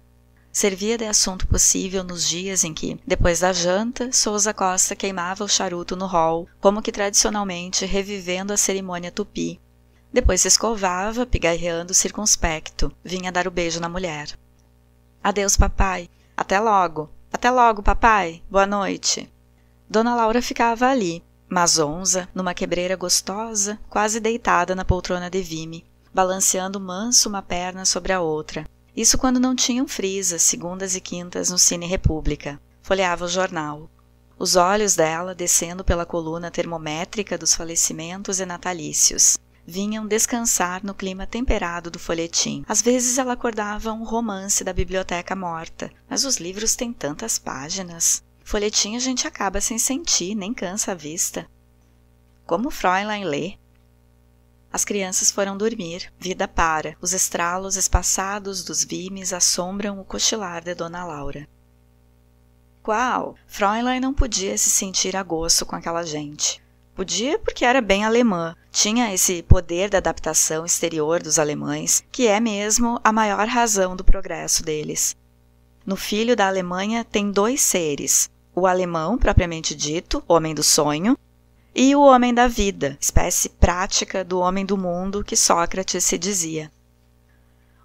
Servia de assunto possível nos dias em que, depois da janta, Sousa Costa queimava o charuto no hall, como que tradicionalmente revivendo a cerimônia tupi. Depois se escovava, pigarreando circunspecto, vinha dar o beijo na mulher. Adeus, papai. Até logo. Até logo, papai. Boa noite. Dona Laura ficava ali, masonza, numa quebreira gostosa, quase deitada na poltrona de vime, balanceando manso uma perna sobre a outra. Isso quando não tinham frisas, segundas e quintas no Cine República. Folheava o jornal. Os olhos dela, descendo pela coluna termométrica dos falecimentos e natalícios, vinham descansar no clima temperado do folhetim. Às vezes ela acordava um romance da biblioteca morta, mas os livros têm tantas páginas. Folhetim a gente acaba sem sentir, nem cansa a vista. Como Fräulein lê? As crianças foram dormir, vida para, os estralos espaçados dos vimes assombram o cochilar de Dona Laura. Qual? Fräulein não podia se sentir a gosto com aquela gente. Podia porque era bem alemã, tinha esse poder da adaptação exterior dos alemães, que é mesmo a maior razão do progresso deles. No filho da Alemanha tem dois seres, o alemão propriamente dito, homem do sonho, e o homem da vida, espécie prática do homem do mundo que Sócrates se dizia.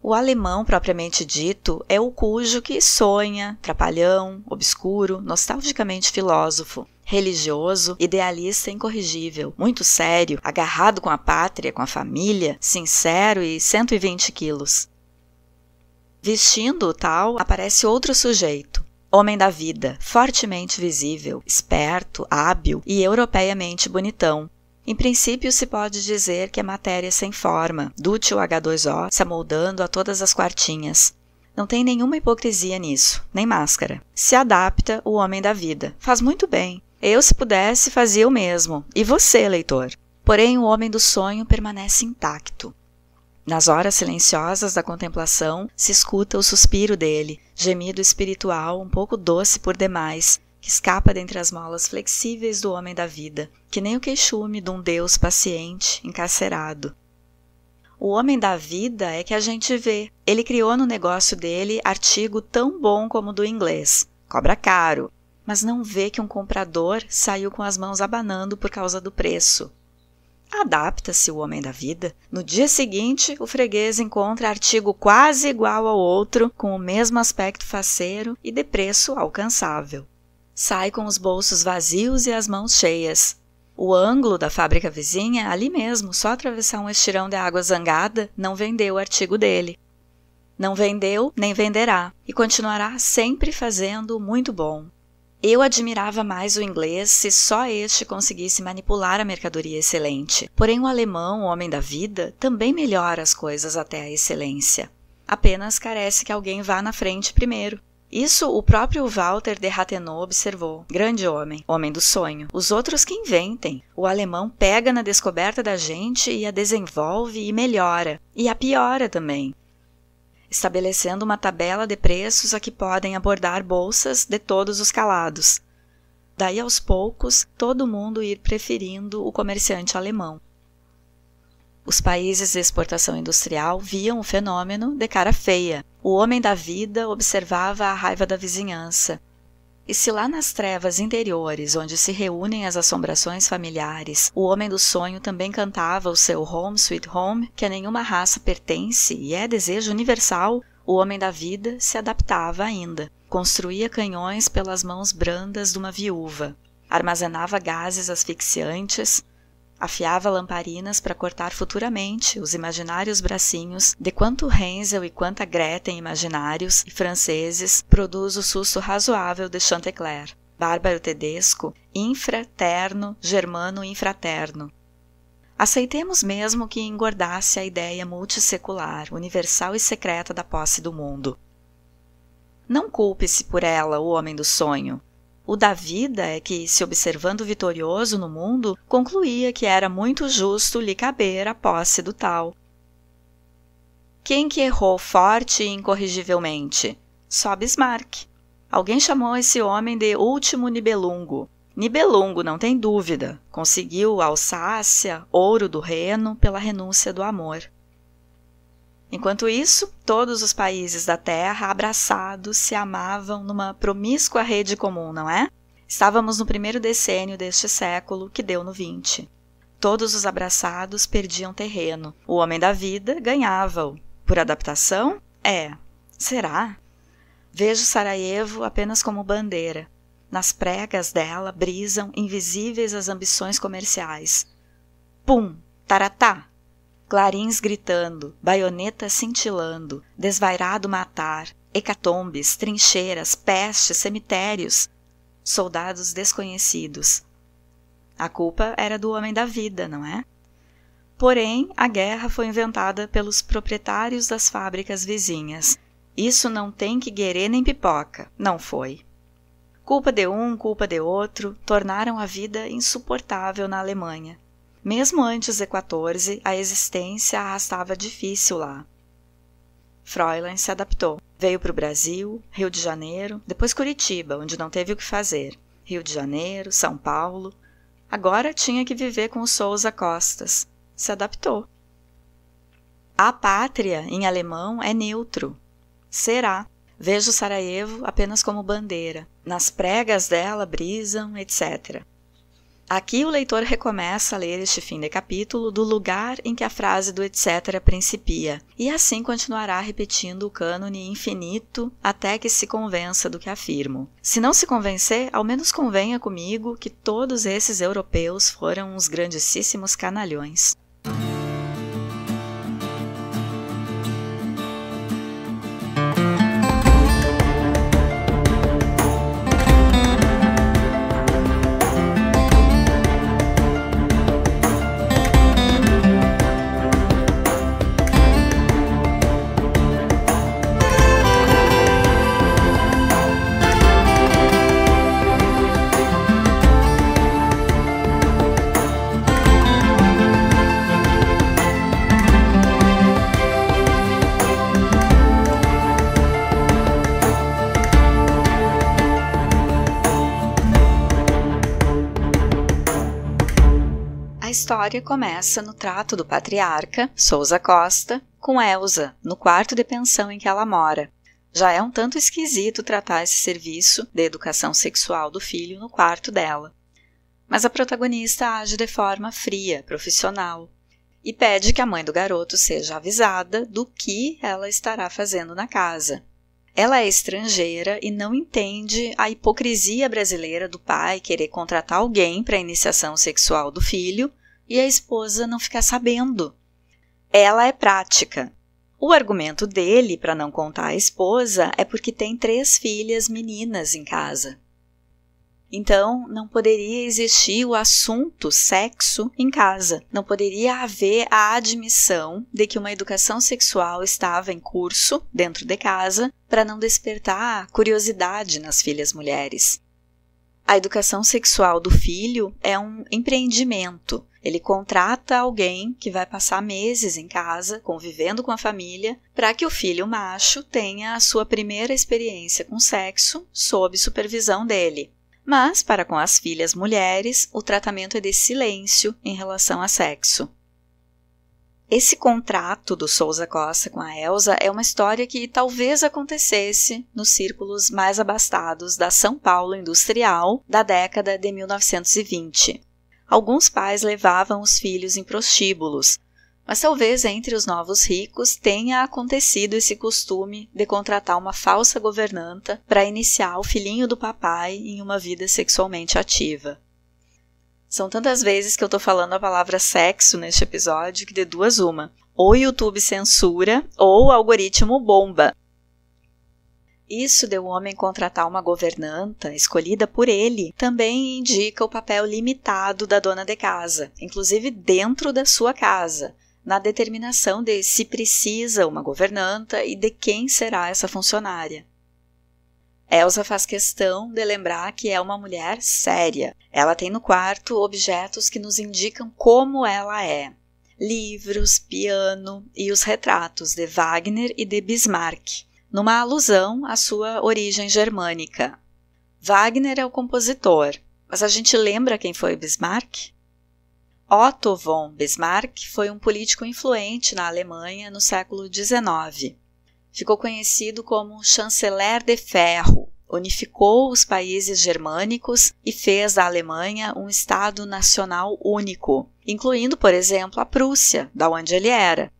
O alemão propriamente dito é o cujo que sonha, trapalhão, obscuro, nostalgicamente filósofo, religioso, idealista incorrigível, muito sério, agarrado com a pátria, com a família, sincero e 120 quilos. Vestindo o tal, aparece outro sujeito, homem da vida, fortemente visível, esperto, hábil e europeiamente bonitão. Em princípio, se pode dizer que é matéria sem forma, dútil H2O, se amoldando a todas as quartinhas. Não tem nenhuma hipocrisia nisso, nem máscara. Se adapta o homem da vida. Faz muito bem. Eu, se pudesse, fazia o mesmo. E você, leitor? Porém, o homem do sonho permanece intacto. Nas horas silenciosas da contemplação, se escuta o suspiro dele, gemido espiritual um pouco doce por demais, que escapa dentre as molas flexíveis do homem da vida, que nem o queixume de um Deus paciente, encarcerado. O homem da vida é que a gente vê. Ele criou no negócio dele artigo tão bom como o do inglês. Cobra caro, mas não vê que um comprador saiu com as mãos abanando por causa do preço. Adapta-se o homem da vida. No dia seguinte, o freguês encontra artigo quase igual ao outro, com o mesmo aspecto faceiro e de preço alcançável. Sai com os bolsos vazios e as mãos cheias. O ângulo da fábrica vizinha, ali mesmo, só atravessar um estirão de água zangada, não vendeu o artigo dele. Não vendeu, nem venderá, e continuará sempre fazendo muito bom. Eu admirava mais o inglês se só este conseguisse manipular a mercadoria excelente. Porém, o alemão, o homem da vida, também melhora as coisas até a excelência. Apenas carece que alguém vá na frente primeiro. Isso o próprio Walter de Rathenau observou. Grande homem, homem do sonho. Os outros que inventem. O alemão pega na descoberta da gente e a desenvolve e melhora. E a piora também, estabelecendo uma tabela de preços a que podem abordar bolsas de todos os calados. Daí aos poucos, todo mundo ir preferindo o comerciante alemão. Os países de exportação industrial viam o fenômeno de cara feia. O homem da vida observava a raiva da vizinhança. E se lá nas trevas interiores, onde se reúnem as assombrações familiares, o homem do sonho também cantava o seu Home Sweet Home, que a nenhuma raça pertence e é desejo universal, o homem da vida se adaptava ainda. Construía canhões pelas mãos brandas de uma viúva, armazenava gases asfixiantes, afiava lamparinas para cortar futuramente os imaginários bracinhos de quanto Hensel e quanta Gretel imaginários e franceses produz o susto razoável de Chantecler. Bárbaro Tedesco, infraterno, germano infraterno. Aceitemos mesmo que engordasse a ideia multissecular, universal e secreta da posse do mundo. Não culpe-se por ela, o homem do sonho. O da vida é que, se observando vitorioso no mundo, concluía que era muito justo lhe caber a posse do tal. Quem que errou forte e incorrigivelmente? Só Bismarck. Alguém chamou esse homem de último Nibelungo. Nibelungo, não tem dúvida, conseguiu Alsácia, ouro do Reno, pela renúncia do amor. Enquanto isso, todos os países da Terra, abraçados, se amavam numa promíscua rede comum, não é? Estávamos no primeiro decênio deste século, que deu no 20. Todos os abraçados perdiam terreno. O homem da vida ganhava-o. Por adaptação? Será? Vejo Sarajevo apenas como bandeira. Nas pregas dela brisam invisíveis as ambições comerciais. Pum! Taratá! Clarins gritando, baionetas cintilando, desvairado matar, hecatombes, trincheiras, pestes, cemitérios, soldados desconhecidos. A culpa era do homem da vida, não é? Porém, a guerra foi inventada pelos proprietários das fábricas vizinhas. Isso não tem que guerê nem pipoca, não foi. Culpa de um, culpa de outro, tornaram a vida insuportável na Alemanha. Mesmo antes de 14, a existência arrastava difícil lá. Fräulein se adaptou. Veio para o Brasil, Rio de Janeiro, depois Curitiba, onde não teve o que fazer. Rio de Janeiro, São Paulo. Agora tinha que viver com os Sousa Costas. Se adaptou. A pátria, em alemão, é neutro. Será. Vejo Sarajevo apenas como bandeira. Nas pregas dela brisam, etc. Aqui o leitor recomeça a ler este fim de capítulo do lugar em que a frase do etc. principia, e assim continuará repetindo o cânone infinito até que se convença do que afirmo. Se não se convencer, ao menos convenha comigo que todos esses europeus foram uns grandíssimos canalhões. A história começa no trato do patriarca, Sousa Costa, com Elsa, no quarto de pensão em que ela mora. Já é um tanto esquisito tratar esse serviço de educação sexual do filho no quarto dela. Mas a protagonista age de forma fria, profissional, e pede que a mãe do garoto seja avisada do que ela estará fazendo na casa. Ela é estrangeira e não entende a hipocrisia brasileira do pai querer contratar alguém para a iniciação sexual do filho e a esposa não ficar sabendo. Ela é prática. O argumento dele para não contar à esposa é porque tem 3 filhas meninas em casa. Então, não poderia existir o assunto sexo em casa. Não poderia haver a admissão de que uma educação sexual estava em curso dentro de casa para não despertar curiosidade nas filhas mulheres. A educação sexual do filho é um empreendimento. Ele contrata alguém que vai passar meses em casa, convivendo com a família, para que o filho macho tenha a sua primeira experiência com sexo sob supervisão dele. Mas, para com as filhas mulheres, o tratamento é de silêncio em relação a sexo. Esse contrato do Sousa Costa com a Elsa é uma história que talvez acontecesse nos círculos mais abastados da São Paulo industrial da década de 1920. Alguns pais levavam os filhos em prostíbulos, mas talvez entre os novos ricos tenha acontecido esse costume de contratar uma falsa governanta para iniciar o filhinho do papai em uma vida sexualmente ativa. São tantas vezes que eu estou falando a palavra sexo neste episódio que de duas uma. Ou o YouTube censura ou o algoritmo bomba. Isso de o homem contratar uma governanta escolhida por ele também indica o papel limitado da dona de casa, inclusive dentro da sua casa, na determinação de se precisa uma governanta e de quem será essa funcionária. Elsa faz questão de lembrar que é uma mulher séria. Ela tem no quarto objetos que nos indicam como ela é. Livros, piano e os retratos de Wagner e de Bismarck, numa alusão à sua origem germânica. Wagner é o compositor, mas a gente lembra quem foi Bismarck? Otto von Bismarck foi um político influente na Alemanha no século XIX. Ficou conhecido como chanceler de ferro, unificou os países germânicos e fez da Alemanha um Estado nacional único, incluindo, por exemplo, a Prússia, da onde ele era.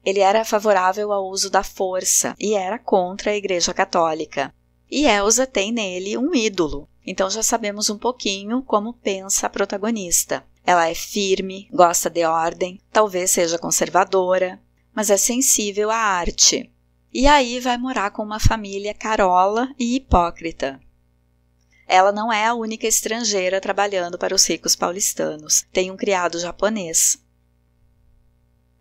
Ele era favorável ao uso da força e era contra a Igreja Católica. E Elsa tem nele um ídolo, então já sabemos um pouquinho como pensa a protagonista. Ela é firme, gosta de ordem, talvez seja conservadora, mas é sensível à arte. E aí vai morar com uma família carola e hipócrita. Ela não é a única estrangeira trabalhando para os ricos paulistanos. Tem um criado japonês.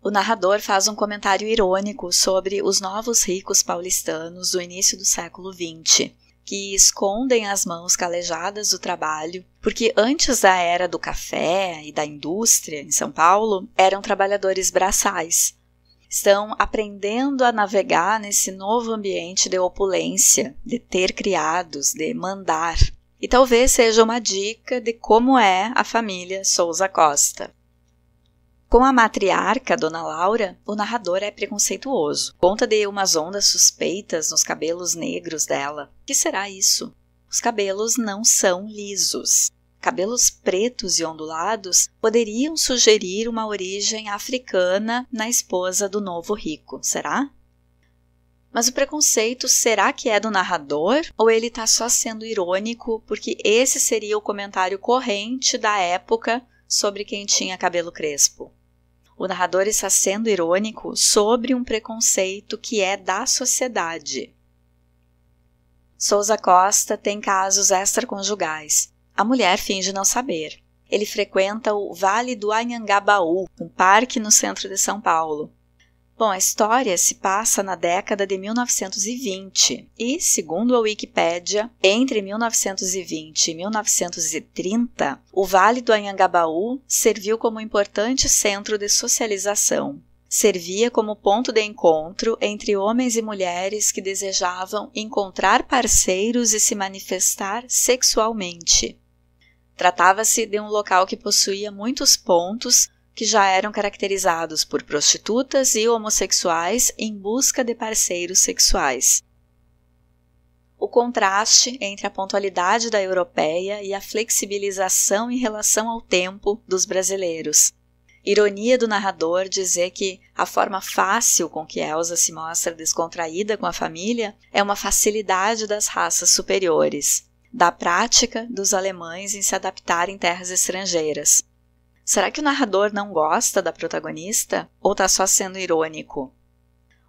O narrador faz um comentário irônico sobre os novos ricos paulistanos do início do século XX, que escondem as mãos calejadas do trabalho, porque antes da era do café e da indústria em São Paulo, eram trabalhadores braçais. Estão aprendendo a navegar nesse novo ambiente de opulência, de ter criados, de mandar. E talvez seja uma dica de como é a família Sousa Costa. Com a matriarca, Dona Laura, o narrador é preconceituoso. Conta de umas ondas suspeitas nos cabelos negros dela. O que será isso? Os cabelos não são lisos. Cabelos pretos e ondulados poderiam sugerir uma origem africana na esposa do novo rico, será? Mas o preconceito será que é do narrador ou ele está só sendo irônico porque esse seria o comentário corrente da época sobre quem tinha cabelo crespo? O narrador está sendo irônico sobre um preconceito que é da sociedade. Sousa Costa tem casos extraconjugais. A mulher finge não saber. Ele frequenta o Vale do Anhangabaú, um parque no centro de São Paulo. Bom, a história se passa na década de 1920 e, segundo a Wikipédia, entre 1920 e 1930, o Vale do Anhangabaú serviu como importante centro de socialização. Servia como ponto de encontro entre homens e mulheres que desejavam encontrar parceiros e se manifestar sexualmente. Tratava-se de um local que possuía muitos pontos que já eram caracterizados por prostitutas e homossexuais em busca de parceiros sexuais. O contraste entre a pontualidade da europeia e a flexibilização em relação ao tempo dos brasileiros. Ironia do narrador dizer que a forma fácil com que Elsa se mostra descontraída com a família é uma facilidade das raças superiores, da prática dos alemães em se adaptar em terras estrangeiras. Será que o narrador não gosta da protagonista ou está só sendo irônico?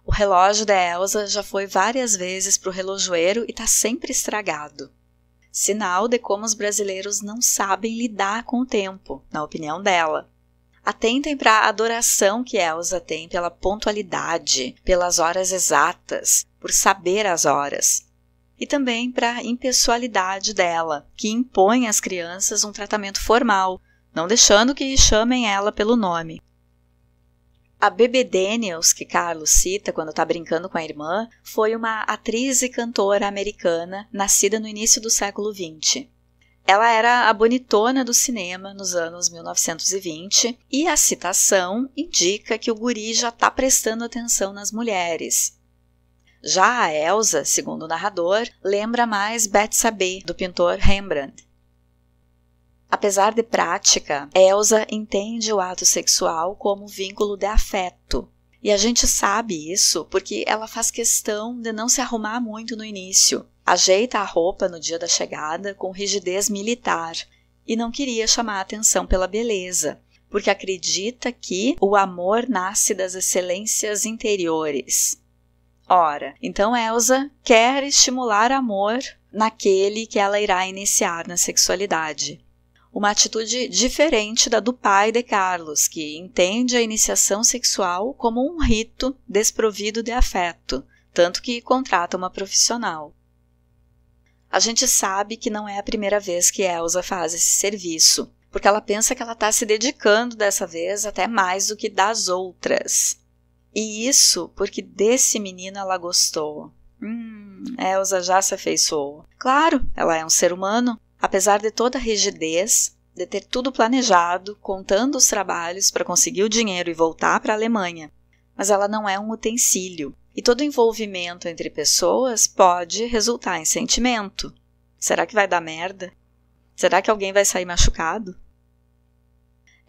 O relógio da Elsa já foi várias vezes para o relojoeiro e está sempre estragado. Sinal de como os brasileiros não sabem lidar com o tempo, na opinião dela. Atentem para a adoração que Elsa tem pela pontualidade, pelas horas exatas, por saber as horas. E também para a impessoalidade dela, que impõe às crianças um tratamento formal, não deixando que chamem ela pelo nome. A Bebe Daniels, que Carlos cita quando está brincando com a irmã, foi uma atriz e cantora americana nascida no início do século XX. Ela era a bonitona do cinema nos anos 1920 e a citação indica que o guri já está prestando atenção nas mulheres. Já a Elsa, segundo o narrador, lembra mais Betsabé, do pintor Rembrandt. Apesar de prática, Elsa entende o ato sexual como vínculo de afeto. E a gente sabe isso porque ela faz questão de não se arrumar muito no início. Ajeita a roupa no dia da chegada com rigidez militar e não queria chamar a atenção pela beleza, porque acredita que o amor nasce das excelências interiores. Ora, então Elsa quer estimular amor naquele que ela irá iniciar na sexualidade. Uma atitude diferente da do pai de Carlos, que entende a iniciação sexual como um rito desprovido de afeto, tanto que contrata uma profissional. A gente sabe que não é a primeira vez que Elsa faz esse serviço, porque ela pensa que ela está se dedicando dessa vez até mais do que das outras. E isso porque desse menino ela gostou. Elsa já se afeiçoou. Claro, ela é um ser humano, apesar de toda a rigidez, de ter tudo planejado, contando os trabalhos para conseguir o dinheiro e voltar para a Alemanha. Mas ela não é um utensílio. E todo envolvimento entre pessoas pode resultar em sentimento. Será que vai dar merda? Será que alguém vai sair machucado?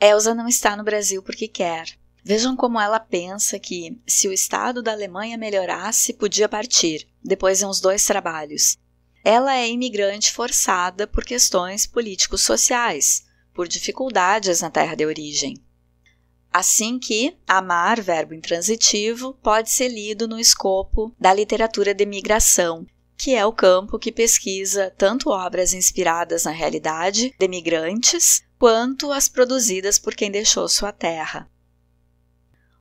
Elsa não está no Brasil porque quer. Vejam como ela pensa que, se o estado da Alemanha melhorasse, podia partir, depois de uns 2 trabalhos. Ela é imigrante forçada por questões políticos-sociais, por dificuldades na terra de origem. Assim que amar, verbo intransitivo, pode ser lido no escopo da literatura de migração, que é o campo que pesquisa tanto obras inspiradas na realidade de migrantes, quanto as produzidas por quem deixou sua terra.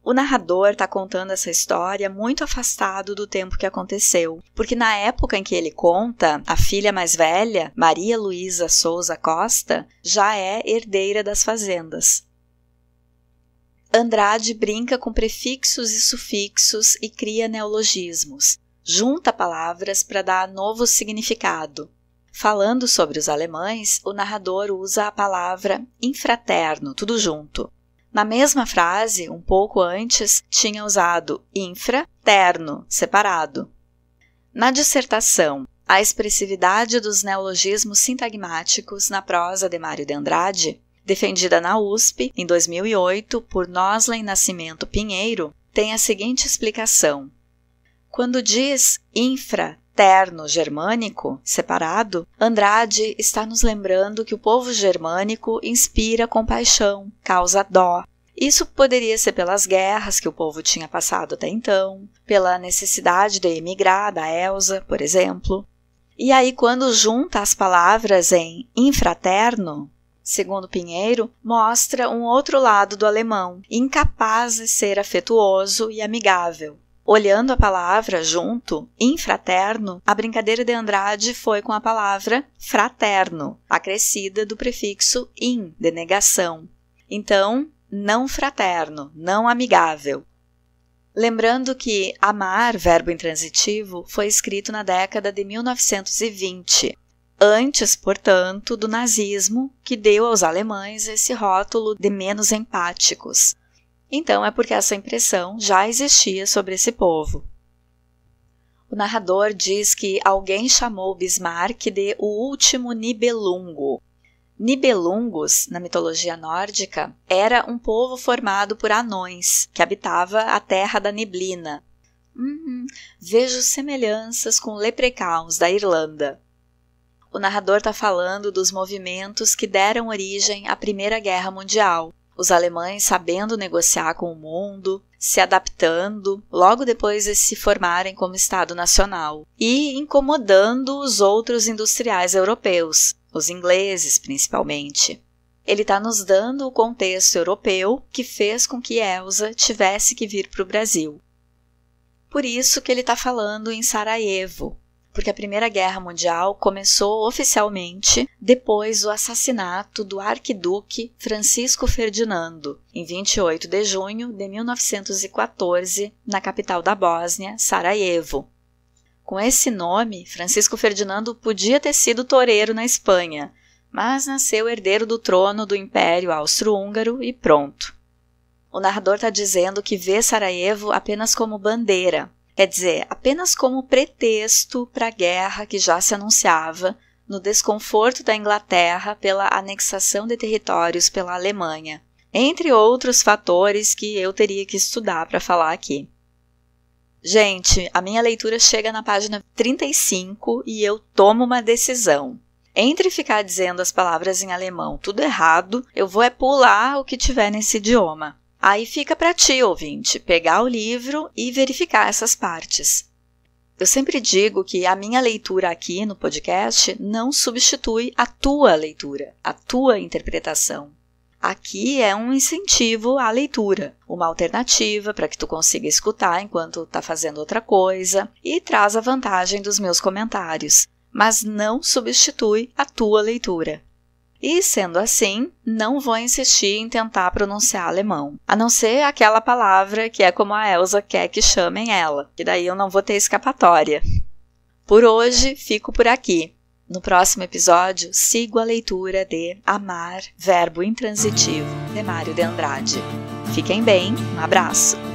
O narrador está contando essa história muito afastado do tempo que aconteceu, porque na época em que ele conta, a filha mais velha, Maria Luísa Souza Costa, já é herdeira das fazendas. Andrade brinca com prefixos e sufixos e cria neologismos. Junta palavras para dar novo significado. Falando sobre os alemães, o narrador usa a palavra infraterno, tudo junto. Na mesma frase, um pouco antes, tinha usado infraterno, separado. Na dissertação, a expressividade dos neologismos sintagmáticos na prosa de Mário de Andrade, defendida na USP em 2008 por Noslen Nascimento Pinheiro, tem a seguinte explicação. Quando diz infraterno germânico, separado, Andrade está nos lembrando que o povo germânico inspira compaixão, causa dó. Isso poderia ser pelas guerras que o povo tinha passado até então, pela necessidade de emigrar da Elsa, por exemplo. E aí, quando junta as palavras em infraterno, segundo Pinheiro, mostra um outro lado do alemão, incapaz de ser afetuoso e amigável. Olhando a palavra junto, infraterno, a brincadeira de Andrade foi com a palavra fraterno, acrescida do prefixo in, de negação. Então, não fraterno, não amigável. Lembrando que amar, verbo intransitivo, foi escrito na década de 1920, antes, portanto, do nazismo, que deu aos alemães esse rótulo de menos empáticos. Então é porque essa impressão já existia sobre esse povo. O narrador diz que alguém chamou Bismarck de o último Nibelungo. Nibelungos, na mitologia nórdica, era um povo formado por anões, que habitava a Terra da Neblina. Vejo semelhanças com leprechauns da Irlanda. O narrador está falando dos movimentos que deram origem à Primeira Guerra Mundial. Os alemães sabendo negociar com o mundo, se adaptando, logo depois de se formarem como Estado Nacional, e incomodando os outros industriais europeus, os ingleses principalmente. Ele está nos dando o contexto europeu que fez com que Elsa tivesse que vir para o Brasil. Por isso que ele está falando em Sarajevo, porque a Primeira Guerra Mundial começou oficialmente depois do assassinato do arquiduque Francisco Ferdinando, em 28 de junho de 1914, na capital da Bósnia, Sarajevo. Com esse nome, Francisco Ferdinando podia ter sido toureiro na Espanha, mas nasceu herdeiro do trono do Império Austro-Húngaro e pronto. O narrador está dizendo que vê Sarajevo apenas como bandeira, quer dizer, apenas como pretexto para a guerra que já se anunciava no desconforto da Inglaterra pela anexação de territórios pela Alemanha, entre outros fatores que eu teria que estudar para falar aqui. Gente, a minha leitura chega na página 35 e eu tomo uma decisão. Entre ficar dizendo as palavras em alemão tudo errado, eu vou pular o que tiver nesse idioma. Aí fica para ti, ouvinte, pegar o livro e verificar essas partes. Eu sempre digo que a minha leitura aqui no podcast não substitui a tua leitura, a tua interpretação. Aqui é um incentivo à leitura, uma alternativa para que tu consiga escutar enquanto está fazendo outra coisa e traz a vantagem dos meus comentários. mas não substitui a tua leitura. E, sendo assim, não vou insistir em tentar pronunciar alemão, a não ser aquela palavra que é como a Elsa quer que chamem ela, que daí eu não vou ter escapatória. Por hoje, fico por aqui. No próximo episódio, sigo a leitura de Amar, Verbo Intransitivo, de Mário de Andrade. Fiquem bem, um abraço!